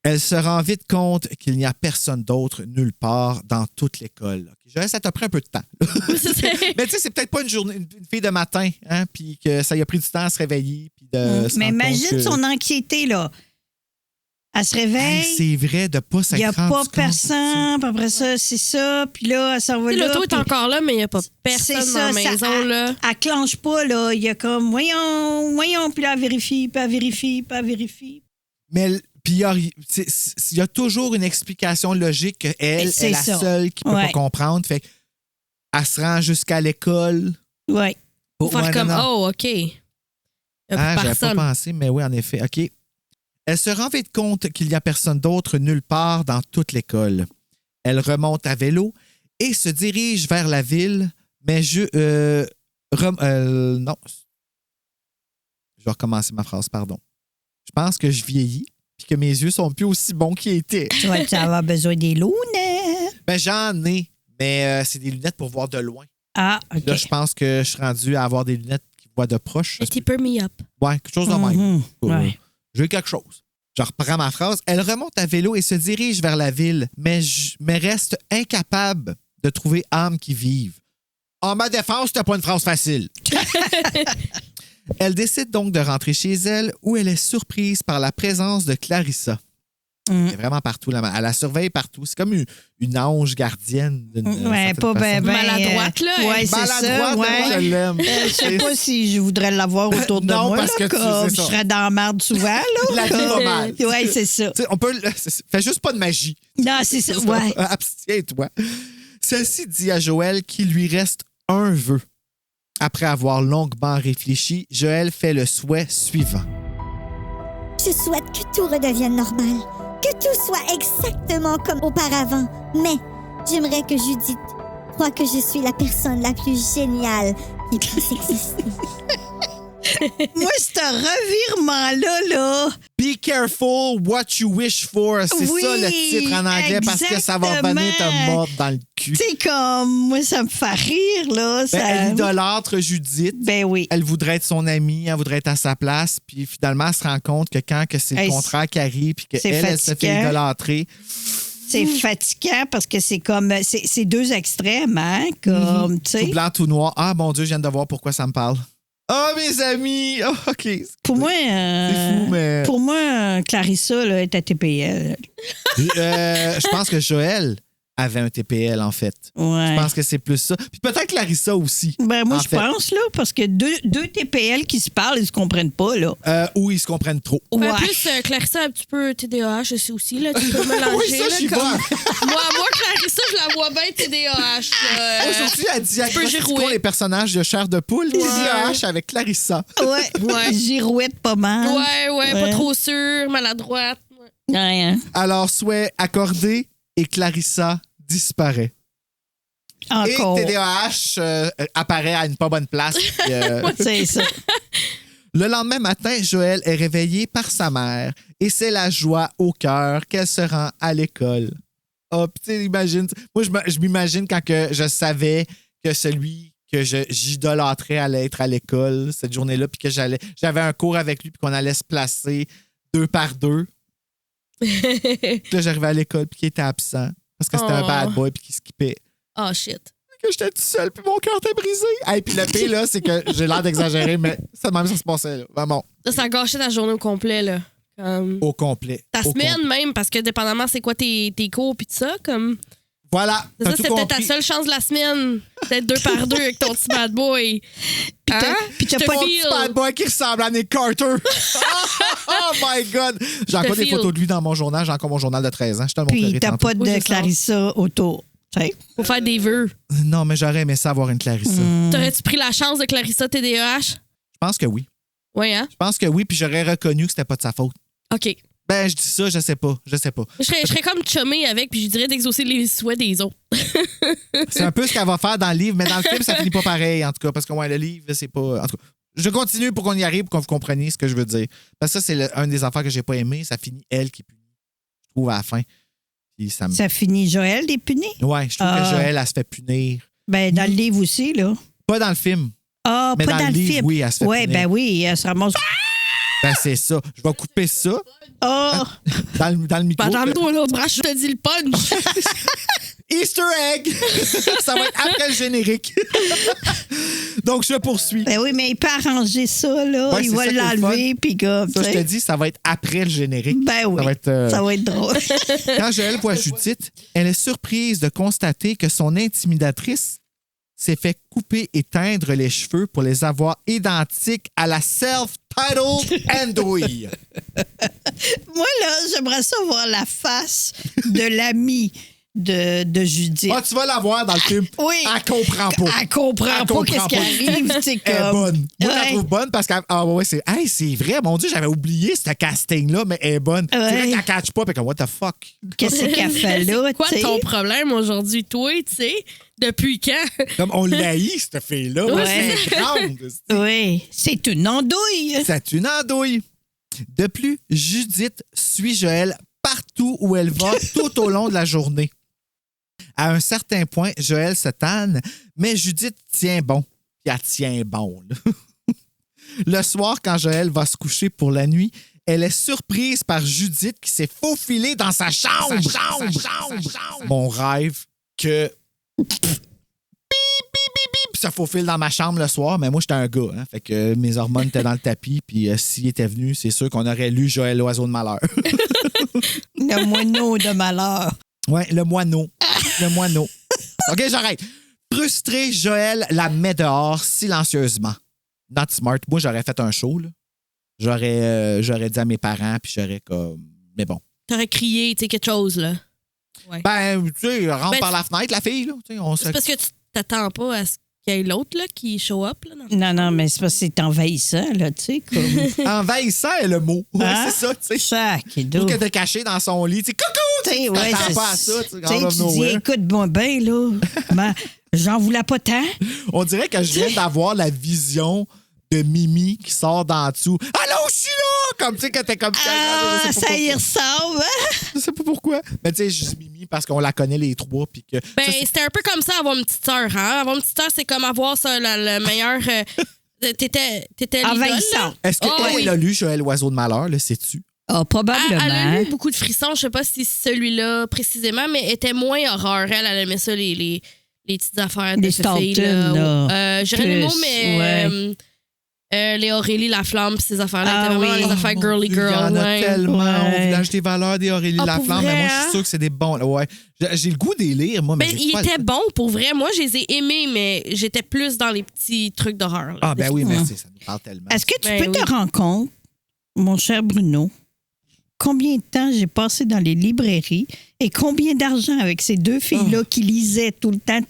Elle se rend vite compte qu'il n'y a personne d'autre nulle part dans toute l'école. Joël, ça t'a pris un peu de temps. Mais tu sais, c'est peut-être pas une fille de matin, hein, puis que ça lui a pris du temps à se réveiller. Puis mais imagine son anxiété, là. Elle se réveille. Hey, c'est vrai de pas s'être il n'y a pas rendu personne. Puis après ça, c'est ça. Puis là, elle s'en va là. L'auto est encore là, mais il n'y a pas personne dans la maison. Là. Elle clenche pas, là. Il y a comme, voyons. Puis là, elle vérifie, puis elle vérifie. Mais puis il y a toujours une explication logique qu'elle est la seule qui ne peut pas comprendre. Fait qu'elle se rend jusqu'à l'école. Oui. Pour faire comme, oh, OK. J'avais pas pensé, mais oui, en effet. OK. Elle se rend vite compte qu'il n'y a personne d'autre nulle part dans toute l'école. Elle remonte à vélo et se dirige vers la ville, mais non. Je vais recommencer ma phrase, pardon. Je pense que je vieillis et que mes yeux sont plus aussi bons qu'ils étaient. Tu vas avoir besoin des lunettes. Ben, j'en ai, mais c'est des lunettes pour voir de loin. Ah, OK. Là, je pense que je suis rendu à avoir des lunettes qui voient de proche. Un petit peu me-up. Ouais, quelque chose de même. Ouais. J'ai quelque chose. Je reprends ma phrase. Elle remonte à vélo et se dirige vers la ville, mais reste incapable de trouver âme qui vive. En ma défense, c'était pas une phrase facile. Elle décide donc de rentrer chez elle où elle est surprise par la présence de Clarissa. Elle est vraiment partout. Elle la surveille partout. C'est comme une ange gardienne. Maladroite, là. Oui, c'est ça. Maladroite, moi, je l'aime. Je sais pas si je voudrais l'avoir autour de moi. Parce que je serais dans la merde souvent. Là. La vie va mal. Oui, c'est ça. Fais juste pas de magie. Non, c'est ça. Ouais. Abstiens-toi. Celle-ci dit à Joël qu'il lui reste un vœu. Après avoir longuement réfléchi, Joël fait le souhait suivant. Je souhaite que tout redevienne normal, que tout soit exactement comme auparavant. Mais j'aimerais que Judith croie que je suis la personne la plus géniale qui puisse exister. Moi, ce revirement-là, là... Be careful what you wish for. C'est ça le titre en anglais parce que ça va venir te mordre dans le cul. C'est comme... Moi, ça me fait rire, là. Elle idolâtre Judith. Ben oui. Elle voudrait être son amie, elle voudrait être à sa place. Puis finalement, elle se rend compte que quand c'est le contraire qui arrive puis qu'elle se fait idolâtrer... C'est fatigant parce que c'est comme... C'est deux extrêmes, hein? Comme, tu sais. Tout blanc, tout noir. Ah, mon Dieu, je viens de voir pourquoi ça me parle. Oh, mes amis! Oh, OK. Pour moi... C'est fou, mais... Pour moi, Clarissa là, est à TPL. Je pense que Joël avait un TPL, en fait. Ouais. Je pense que c'est plus ça. Puis peut-être Clarissa aussi. Ben, moi, en je fait. pense, là, parce que deux TPL qui se parlent, ils se comprennent pas, là. Ou ils se comprennent trop. Ouais. En plus, Clarissa a un petit peu TDAH aussi, là. Tu peux mélanger, Oui, ça, là, j'y comme... vois. moi, Clarissa, je la vois bien TDAH. Aujourd'hui, elle dit girouette. les personnages de chair de poule. TDAH avec Clarissa. Ouais. Girouette pas mal. Ouais, pas trop sûre, maladroite. Ouais. Rien. Alors, souhait accordé et Clarissa disparaît. Encore. Et TDAH apparaît à une pas bonne place. Puis, C'est ça. Le lendemain matin, Joël est réveillé par sa mère et c'est la joie au cœur qu'elle se rend à l'école. Oh, tu sais, imagine. Moi, je m'imagine quand que je savais que celui que j'idolâtrais allait être à l'école cette journée-là, puis que j'avais un cours avec lui, puis qu'on allait se placer 2 par 2. Puis là, j'arrivais à l'école, puis qu'il était absent parce que c'était un bad boy, puis qu'il skippait. Oh, shit. Que j'étais tout seul, puis mon cœur était brisé. Et puis le pire, là, c'est que j'ai l'air d'exagérer, mais c'est de même ça se passait, là. Vraiment, Ça a gâché ta journée au complet, là. Comme... au complet. Ta Au semaine complet. même, parce que dépendamment c'est quoi tes cours puis tout ça, comme... Voilà, t'as Ça, tout c'était ta compris. seule chance de la semaine. D'être 2 par 2 avec ton petit bad boy. Puis t'as Je te pas Mon feel. petit bad boy qui ressemble à Nick Carter. oh my God! J'ai encore des feel. photos de lui dans mon journal. J'ai encore mon journal de 13 ans. Je te le Puis montrerai t'as tantôt. pas Oui, de c'est ça. Clarissa autour. T'sais. Faut faire des vœux. Non, mais j'aurais aimé ça avoir une Clarissa. T'aurais-tu pris la chance de Clarissa TDAH? Je pense que oui. Oui, hein? Je pense que oui, puis j'aurais reconnu que c'était pas de sa faute. OK. Ben, je dis ça, je sais pas. Je sais pas. Je serais comme chumée avec, puis je dirais d'exaucer les souhaits des autres. C'est un peu ce qu'elle va faire dans le livre, mais dans le film, ça finit pas pareil, en tout cas, parce que ouais, le livre, c'est pas. En tout cas, je continue pour qu'on y arrive, pour que vous compreniez ce que je veux dire. Parce que ça, c'est un des affaires que j'ai pas aimé. Ça finit elle qui punit, je trouve, à la fin. Puis ça me. Ça finit Joël des punis? Ouais, je trouve que Joël, elle se fait punir. Ben, dans le livre aussi, là. Pas dans le film. Ah, Mais pas dans dans le le livre, film. oui, elle se fait Ouais, punir. ben oui, elle se ramasse. Ben, c'est ça. Je vais couper ça Oh! dans le micro. Pendant l'autre bras, je te dis le punch. Easter egg! Ça va être après le générique. Donc, je poursuis. Ben oui, mais il peut arranger ça, là. Ouais, il c'est va ça qui est le l'enlever, puis comme. Ça, je t'sais. te dis, ça va être après le générique. Ben oui. Ça va être, drôle. Quand Joël voit Judith, elle est surprise de constater que son intimidatrice s'est fait couper et teindre les cheveux pour les avoir identiques à la self-titled andouille. Moi, là, j'aimerais ça voir la face de l'ami de Judith. Ah, tu vas la voir dans le film. Oui. Elle comprend pas. Elle comprend pas qu'est-ce qui arrive. Tu sais, Elle est comme. bonne. Moi, je la Ouais. trouve bonne parce que c'est vrai, mon Dieu, j'avais oublié ce casting-là, mais elle est bonne. C'est vrai Ouais. qu'elle catch pas, puis comme, what the fuck? Qu'est-ce qu'elle fait là? Quoi tu sais? ton problème aujourd'hui, toi, tu sais? Depuis quand? Comme on l'haït, cette fille-là. Ouais. C'est grande. Oui, c'est une andouille. C'est une andouille. De plus, Judith suit Joël partout où elle va tout au long de la journée. À un certain point, Joël se tanne, mais Judith tient bon. Puis elle tient bon. Là. Le soir, quand Joël va se coucher pour la nuit, elle est surprise par Judith qui s'est faufilée dans sa chambre. Mon rêve que... Puis ça faufile dans ma chambre le soir, mais moi, j'étais un gars. Hein, fait que mes hormones étaient dans le tapis, puis s'il était venu, c'est sûr qu'on aurait lu Joël l'oiseau de malheur. Le moineau de malheur. Ouais, le moineau. Le moineau. OK, j'arrête. Frustré, Joël la met dehors silencieusement. Not smart. Moi, j'aurais fait un show, là. J'aurais dit à mes parents, puis j'aurais comme... Mais bon. T'aurais crié, tu sais, quelque chose, là. Ouais. Ben, tu sais, rentre Ben, par la fenêtre, la fille, là. Tu sais, on C'est parce que tu t'attends pas à ce qu'il y ait l'autre, là, qui show up, là. Non, mais c'est parce que c'est envahissant, là, tu sais, comme. Envahissant est le mot. Ouais, Hein? c'est ça, tu sais. Ça, qui est Ou doux. qu'elle était cachée dans son lit. Tu sais, coucou! Tu sais, ouais, t'attends c'est pas à ça, tu sais, tu sais, out of tu dis, nowhere. écoute-moi bien, là. Ben, j'en voulais pas tant. On dirait que je viens d'avoir la vision de Mimi qui sort d'en dessous. Allô, je suis là! Comme tu sais, que t'es comme. Ah, Je sais pas ça y pourquoi. ressemble, hein? Je sais pas pourquoi. Mais tu sais, je dis Mimi parce qu'on la connaît les trois. Puis que, Ben, ça, c'est- c'était un peu comme ça, avoir une petite sœur, hein? Avoir une petite sœur, c'est comme avoir ça, le meilleur. T'étais l'idole, là. Envahissant. Est-ce qu'elle Ah, oui. a lu Joël l'oiseau de malheur, là, sais-tu? Ah, probablement. Elle a eu beaucoup de frissons. Je sais pas si celui-là précisément, mais était moins horreur. Elle aimait ça, les petites affaires de cette fille-là. J'irais les mots, mais les Aurélie Laflamme pis ces affaires-là. C'était vraiment les affaires girly girl. Il y en a tellement au Ouais. village des valeurs des Aurélie Laflamme. Mais moi, je vrai, suis sûr que c'est des bons. Ouais. J'ai le goût des lire, moi. Mais Ben, j'ai il pas était le- bon pour vrai. Moi, je les ai aimés, mais j'étais plus dans les petits trucs d'horreur. là. Ah, ben oui, mais ça nous parle tellement. Est-ce que tu Ben peux oui. te rendre compte, mon cher Bruno, combien de temps j'ai passé dans les librairies et combien d'argent avec ces deux filles-là qui lisaient tout le temps?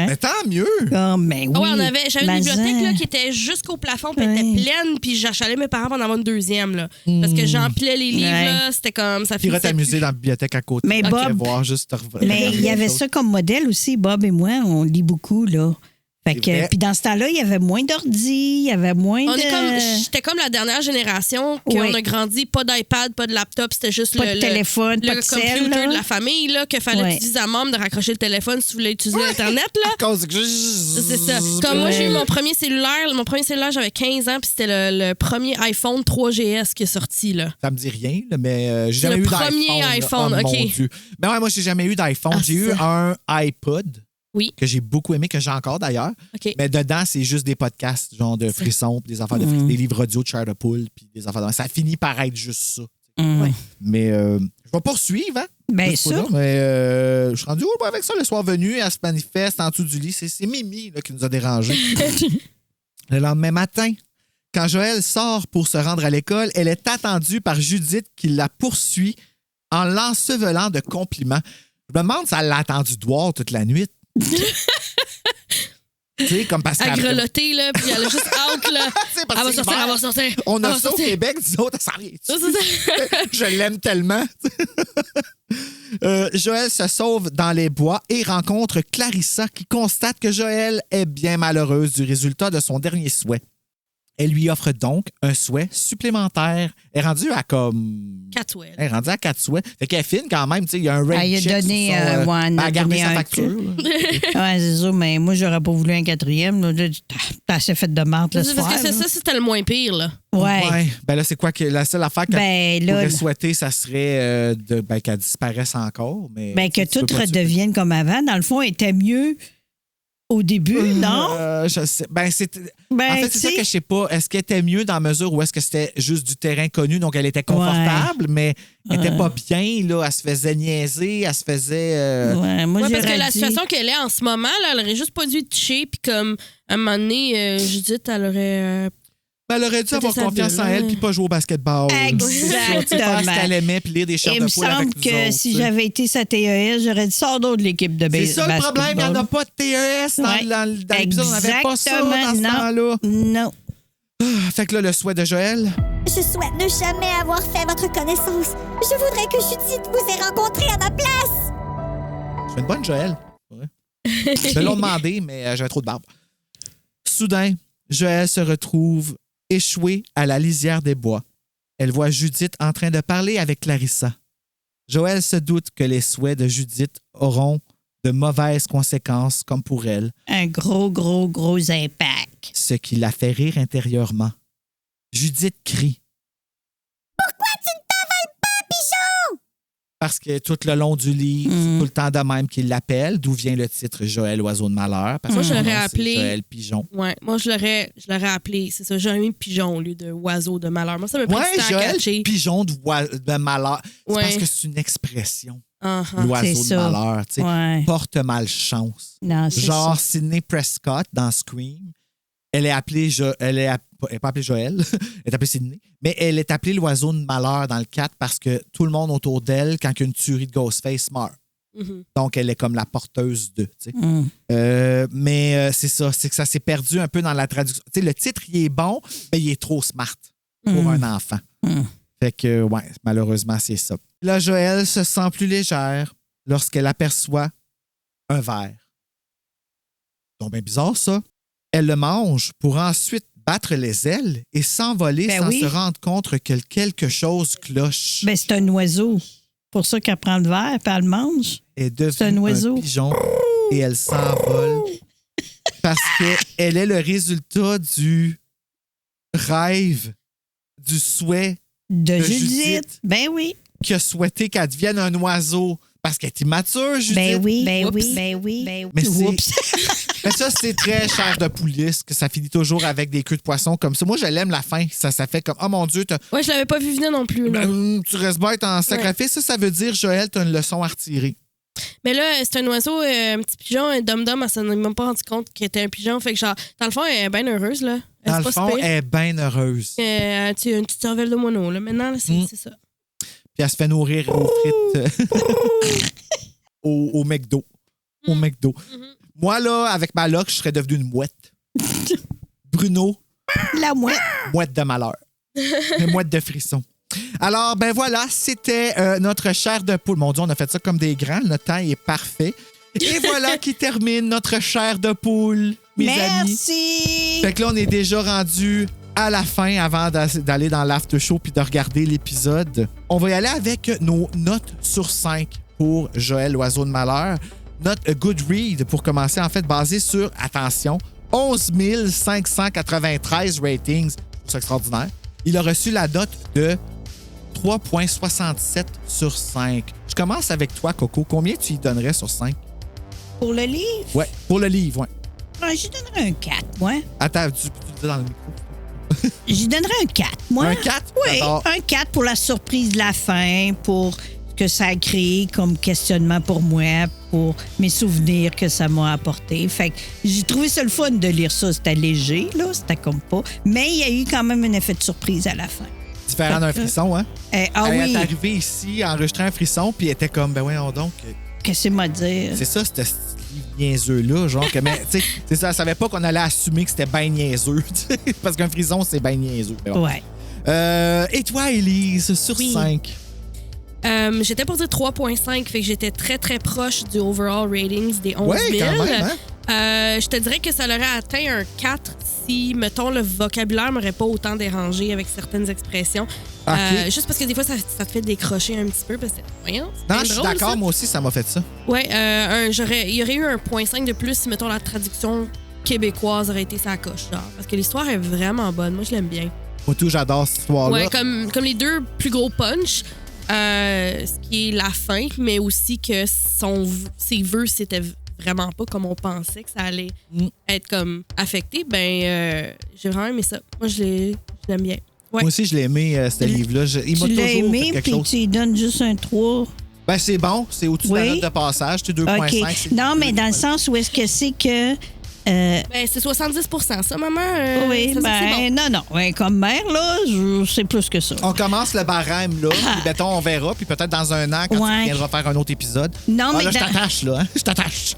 Mais tant mieux! Ah, mais oui. Ah ouais, j'avais une bibliothèque Mazan. là, qui était jusqu'au plafond, puis elle Ouais. était pleine, puis j'achalais mes parents pour en avoir une deuxième. Là, parce que j'empilais les livres, Ouais. là, c'était comme ça. Tu iras finissait t'amuser plus. dans la bibliothèque à côté. Mais Ok, Bob- voir juste Mais il y avait ça comme modèle aussi, Bob et moi, on lit beaucoup, là. Fait C'est que, vrai. puis dans ce temps-là, il y avait moins d'ordi, il y avait moins J'étais comme la dernière génération qu'on Ouais. a grandi, pas d'iPad, pas de laptop, c'était juste pas de téléphone, pas le de computer cell. là. de la famille, là, qu'il fallait Ouais. que tu dises à maman de raccrocher le téléphone si tu voulais utiliser Internet, là. C'est ça. Comme moi, j'ai eu mon premier cellulaire. Mon premier cellulaire, j'avais 15 ans, puis c'était le premier iPhone 3GS qui est sorti, là. Ça me dit rien, là, mais j'ai C'est jamais le eu d'iPhone. premier là. iPhone, Oh, OK. Mon Dieu. Ben ouais, moi, j'ai jamais eu d'iPhone. Ah, J'ai eu un iPod. Oui. Que j'ai beaucoup aimé, que j'ai encore d'ailleurs. OK. Mais dedans, c'est juste des podcasts, genre de frissons, puis des affaires de frissons, des livres audio de chair de poule, puis des affaires de... Ça finit par être juste ça. Ouais. Mais je vais poursuivre, hein? Bien Je sais pas, sûr. là, mais je suis rendu où avec ça le soir venu? Elle se manifeste en dessous du lit. C'est Mimi là, qui nous a dérangés. Le lendemain matin, quand Joël sort pour se rendre à l'école, elle est attendue par Judith qui la poursuit en l'ensevelant de compliments. Je me demande si elle l'a attendu dehors toute la nuit. Tu sais, comme parce À qu'elle... grelotter, là, puis elle a juste out, là. C'est parce Elle va que sortir, c'est elle va vert. sortir. On elle a va ça au sortir. Québec, nous autres, ça rien. Ça, c'est ça. Je l'aime tellement. Joël se sauve dans les bois et rencontre Clarissa qui constate que Joël est bien malheureuse du résultat de son dernier souhait. Elle lui offre donc un souhait supplémentaire. Elle est rendue à comme... Catwell. Elle est rendue à 4 souhaits. Fait qu'elle est fine quand même. Tu sais, il y a un rate Elle a check donné, sur son, ouais, elle elle a a gardé donné sa un facture. là. Ouais, c'est ça, mais moi, j'aurais pas voulu un quatrième. Là. T'as assez fait de marde le C'est soir. parce que c'est là. ça, c'était le moins pire, là. Ouais. Ben là, c'est quoi que la seule affaire qu'elle Ben, là, pourrait souhaiter, ça serait qu'elle disparaisse encore. Mais, ben, que tu peux tout pas redevienne comme avant. Dans le fond, elle était mieux au début, non? Je sais. Ben, c'était. Ben, En fait, c'est ça tu sais- que je sais pas. Est-ce qu'elle était mieux dans la mesure où est-ce que c'était juste du terrain connu, donc elle était confortable, mais elle était pas bien, là. Elle se faisait niaiser, elle se faisait. Ouais, moi, Ouais, parce que j'aurais la dit- situation qu'elle est en ce moment, là, elle aurait juste pas dû toucher, puis comme, à un moment donné, Judith, elle aurait... Ben, elle aurait dû avoir C'était sa confiance en bulle, elle ouais. puis pas jouer au basketball. Exactement. C'est ça, tu sais, faire ce qu'elle aimait puis lire des chairs Il de me poule avec semble nous que autres, si tu sais. j'avais été sa TES, j'aurais dit sors d'autre de l'équipe de C'est baseball. ça le problème, il n'y en a pas de TES Ouais. dans l'épisode. On n'avait pas ça dans ce Exactement, temps-là. Non. Fait que là, le souhait de Joël, Je souhaite ne jamais avoir fait votre connaissance. Je voudrais que Judith vous ait rencontré à ma place. je fais une bonne Joël. Ouais. Ils me l'ont demandé, mais j'avais trop de barbe. Soudain, Joël se retrouve échouée à la lisière des bois. Elle voit Judith en train de parler avec Clarissa. Joël se doute que les souhaits de Judith auront de mauvaises conséquences comme pour elle, Un gros impact. ce qui la fait rire intérieurement. Judith crie. Parce que tout le long du livre, c'est tout le temps de même qu'il l'appelle, d'où vient le titre Joël, oiseau de malheur. Parce Moi, que je son l'aurais nom, c'est appelé- Joël Pigeon. Ouais, moi, je l'aurais appelé, c'est ça, j'ai mis pigeon au lieu de oiseau de malheur. Moi, ça me prend Ouais, du temps à Joël catcher. Pigeon de malheur. C'est Ouais. parce que c'est une expression. Uh-huh. L'oiseau c'est de ça. malheur. Tu sais, Ouais. porte malchance. Non, c'est Genre ça. Sidney Prescott dans Scream. Elle est appelée elle est pas appelée Joël, elle est appelée Sidney, mais elle est appelée l'oiseau de malheur dans le 4 parce que tout le monde autour d'elle, quand il y a une tuerie de Ghostface, meurt. Mhm. Donc, elle est comme la porteuse de. Tu sais. Mm. Mais c'est ça, c'est que ça s'est perdu un peu dans la traduction. Tu sais, le titre, il est bon, mais il est trop smart pour un enfant. Mm. Fait que, ouais, malheureusement, c'est ça. Là, Joël se sent plus légère lorsqu'elle aperçoit un verre. Donc, bien bizarre, ça. Elle le mange pour ensuite battre les ailes et s'envoler Ben sans oui. se rendre compte que quelque chose cloche. Ben, c'est un oiseau. Pour ça qu'elle prend le verre et elle le mange. Est devenue c'est un oiseau. pigeon et elle s'envole parce qu'elle est le résultat du rêve, du souhait De Judith. Ben oui. Qui a souhaité qu'elle devienne un oiseau parce qu'elle est immature, Judith. Ben oui. Mais mais ça, c'est très chair de poulisse que ça finit toujours avec des queues de poisson comme ça. Moi, je l'aime la fin. Ça fait comme, oh mon Dieu, Ouais, je l'avais pas vu venir non plus. Là. Tu restes bête en sacrifice. Ça veut dire, Joël, t'as une leçon à retirer. Mais là, c'est un oiseau, un petit pigeon, un dom-dom, elle s'en est même pas rendu compte qu'il était un pigeon. Fait que genre, dans le fond, elle est bien heureuse, là. Dans le fond, elle est bien heureuse. Tu as une petite cervelle de moineau, là. Maintenant, là, c'est ça. Puis elle se fait nourrir aux frites au McDo. Au McDo. Moi, là, avec ma loque, je serais devenu une mouette. Bruno. La mouette. Mouette de malheur. Une mouette de frisson. Alors, ben voilà, c'était notre chair de poule. Mon Dieu, on a fait ça comme des grands. Le temps est parfait. Et voilà qui termine notre chair de poule, mes amis. Merci. Fait que là, on est déjà rendu à la fin avant d'aller dans l'after show puis de regarder l'épisode. On va y aller avec nos notes sur 5 pour Joël, l'oiseau de malheur. Note Goodreads, pour commencer, en fait, basée sur, attention, 11 593 ratings. C'est extraordinaire. Il a reçu la note de 3,67 sur 5. Je commence avec toi, Coco. Combien tu y donnerais sur 5? Pour le livre? Ouais, pour le livre, ouais. J'y donnerais un 4, moi. Attends, tu le dis dans le micro. J'y donnerais un 4, moi. Un 4? Oui, J'adore. un 4 pour la surprise de la fin, pour ce que ça a créé comme questionnement pour moi, pour mes souvenirs que ça m'a apporté. Fait que j'ai trouvé ça le fun de lire ça. C'était léger, là, c'était comme pas. Mais il y a eu quand même un effet de surprise à la fin. Différent d'un frisson, hein? Elle est arrivée ici, enregistrer un frisson, puis elle était comme, ben voyons donc. Qu'est-ce que c'est m'a dire? C'est ça, c'était niaiseux-là, genre que, mais, tu sais, c'est ça, elle savait pas qu'on allait assumer que c'était ben niaiseux, tu sais, parce qu'un frisson, c'est ben niaiseux. Bon. Ouais. Et toi, Élise, sur 5? J'étais pour dire 3,5, fait que j'étais très, très proche du overall ratings des 11 000. Ouais, quand même, hein? Je te dirais que ça l'aurait atteint un 4 si, mettons, le vocabulaire m'aurait pas autant dérangé avec certaines expressions. Okay. Juste parce que des fois, ça te fait décrocher un petit peu. Parce que, voyons, Non, je suis d'accord, ça. moi aussi, ça m'a fait ça. Ouais, il y aurait eu un 0,5 de plus si, mettons, la traduction québécoise aurait été sa coche. Genre, parce que l'histoire est vraiment bonne. Moi, je l'aime bien. Moi, tout, j'adore cette histoire-là. Ouais, comme les deux plus gros punch. Ce qui est la fin, mais aussi que ses vœux, c'était vraiment pas comme on pensait que ça allait être comme affecté. Ben, j'ai vraiment aimé ça. Moi, je l'aime bien. Ouais. Moi aussi, je l'ai aimé, ce livre-là. Il m'a Tu l'as toujours aimé, fait quelque puis chose. tu lui donnes juste un 3. Ben, c'est bon. C'est au-dessus de la note de passage. Tu es 2,5. OK. Non, mais dans le sens où est-ce que c'est que... Ben, c'est 70 ça, maman. oui, ça, c'est bon. non. Ouais, comme mère, là, c'est plus que ça. On commence le barème, là. Puis, mettons, on verra. Puis peut-être dans un an, quand tu viendras faire un autre épisode. Non, mais là, je t'attache, là. Hein? Je t'attache.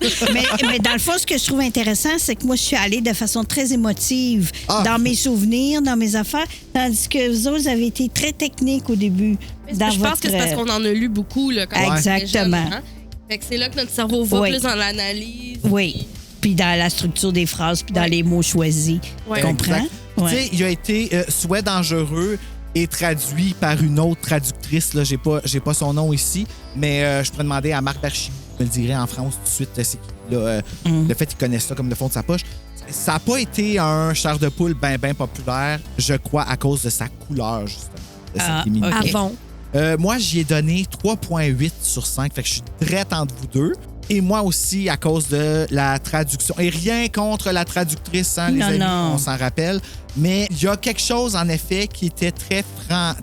mais dans le fond, ce que je trouve intéressant, c'est que moi, je suis allée de façon très émotive dans mes souvenirs, dans mes affaires, tandis que vous autres avez été très techniques au début. Je pense que c'est parce qu'on en a lu beaucoup, là, quand on était jeune, hein? Fait que c'est là que notre cerveau va plus dans l'analyse. Oui. Puis dans la structure des phrases, puis dans les mots choisis. Tu comprends? Tu sais, il a été Souhait dangereux et traduit par une autre traductrice. Là, j'ai pas son nom ici, mais je pourrais demander à Marc Berchimou, je me le dirais en France tout de suite. C'est qui, là, le fait qu'il connaisse ça comme le fond de sa poche. Ça n'a pas été un chair de poule bien populaire, je crois, à cause de sa couleur, justement. De cette émission. Avant. Moi, j'y ai donné 3,8 sur 5. Fait que je suis direct entre vous deux. Et moi aussi, à cause de la traduction. Et rien contre la traductrice, hein, les amis, on s'en rappelle. Mais il y a quelque chose, en effet, qui était très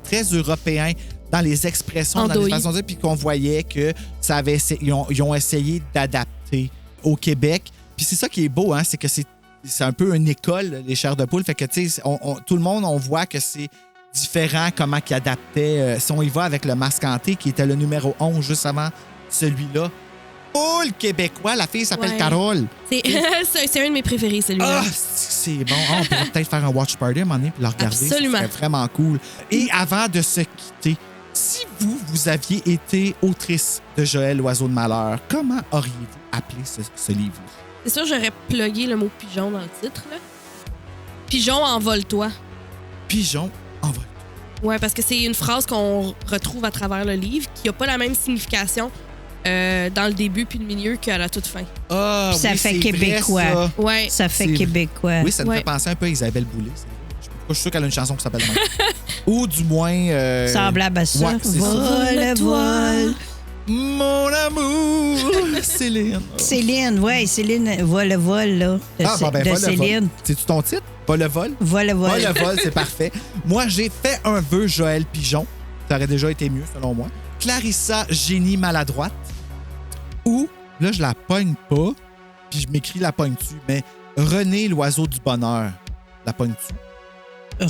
très européen dans les expressions, dans les façons de dire, puis qu'on voyait que ça avait ils ont essayé d'adapter au Québec. Puis c'est ça qui est beau, hein, c'est que c'est un peu une école, les chairs de poule. Fait que, tu sais, tout le monde, on voit que c'est différent comment qu'ils adaptaient. Si on y va avec le Masque hanté, qui était le numéro 11 juste avant celui-là. Full québécois, la fille s'appelle Carole. C'est un de mes préférés, celui-là. Ah, c'est bon. On pourrait peut-être faire un watch party à un moment donné et le regarder. Absolument. C'est vraiment cool. Et avant de se quitter, si vous aviez été autrice de Joël, l'oiseau de malheur, comment auriez-vous appelé ce livre? C'est sûr, j'aurais plugué le mot pigeon dans le titre. Là. Pigeon, envole-toi. Pigeon, envole-toi. Oui, parce que c'est une phrase qu'on retrouve à travers le livre qui n'a pas la même signification dans le début puis le milieu qu'à la toute fin. Ah, ça oui, fait québécois. Vrai, ça. Ouais. Ça fait québécois. Oui, ça me fait penser un peu à Isabelle Boulay. Je suis sûr qu'elle a une chanson qui s'appelle Ou du moins... Semblable à ça. Ouais, c'est ça. Vol. Mon amour, Céline. Céline, oui, Céline, Vol, là. De Vol le Céline. vol. C'est-tu ton titre? Vol le vol? Vol. Vol le vol, c'est parfait. Moi, j'ai fait un vœu Joël Pigeon. Ça aurait déjà été mieux, selon moi. Clarissa, génie maladroite. Ou, là, je la pogne pas, puis je m'écris la pogne dessus, mais René, l'oiseau du bonheur. La pogne dessus.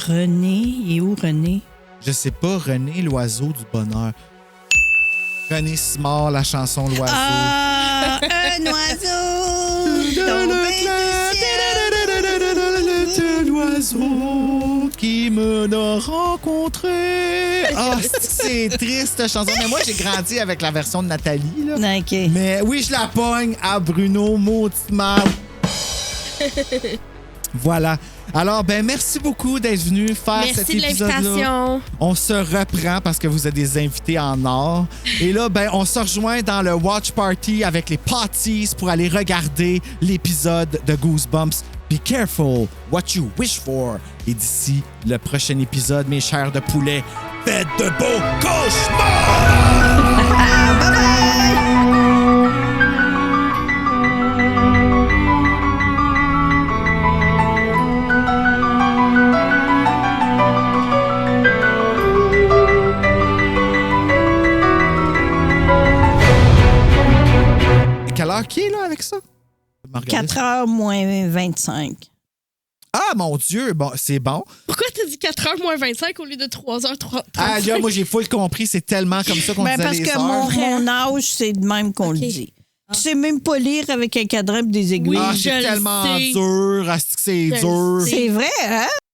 René, et où René? Je sais pas, René, l'oiseau du bonheur. René Simard, la chanson L'oiseau. Ah, un oiseau tombé du ciel. L'oiseau qui me a rencontré. Ah, c'est triste, cette chanson. Mais moi, j'ai grandi avec la version de Nathalie. Là. OK. Mais oui, je la pogne à Bruno Mautimard. Voilà. Alors, ben merci beaucoup d'être venu faire cet épisode-là. Merci de l'invitation. On se reprend parce que vous êtes des invités en or. Et là, ben, on se rejoint dans le Watch Party avec les Potties pour aller regarder l'épisode de Goosebumps. Be careful what you wish for. Et d'ici le prochain épisode, mes chers de poulet, faites de beaux cauchemars! Quelle heure qui est là avec ça? 4h moins 25. Ah, mon Dieu! Bon, c'est bon. Pourquoi t'as dit 4h moins 25 au lieu de 3h30? Ah, là, moi, j'ai full compris. C'est tellement comme ça qu'on disait Parce les que heures. mon âge, c'est de même qu'on le dit. Tu sais même pas lire avec un cadran et des aiguilles. Oui, Ah, c'est je le tellement sais. dur. Ah, c'est Je le dur. sais. C'est vrai, hein?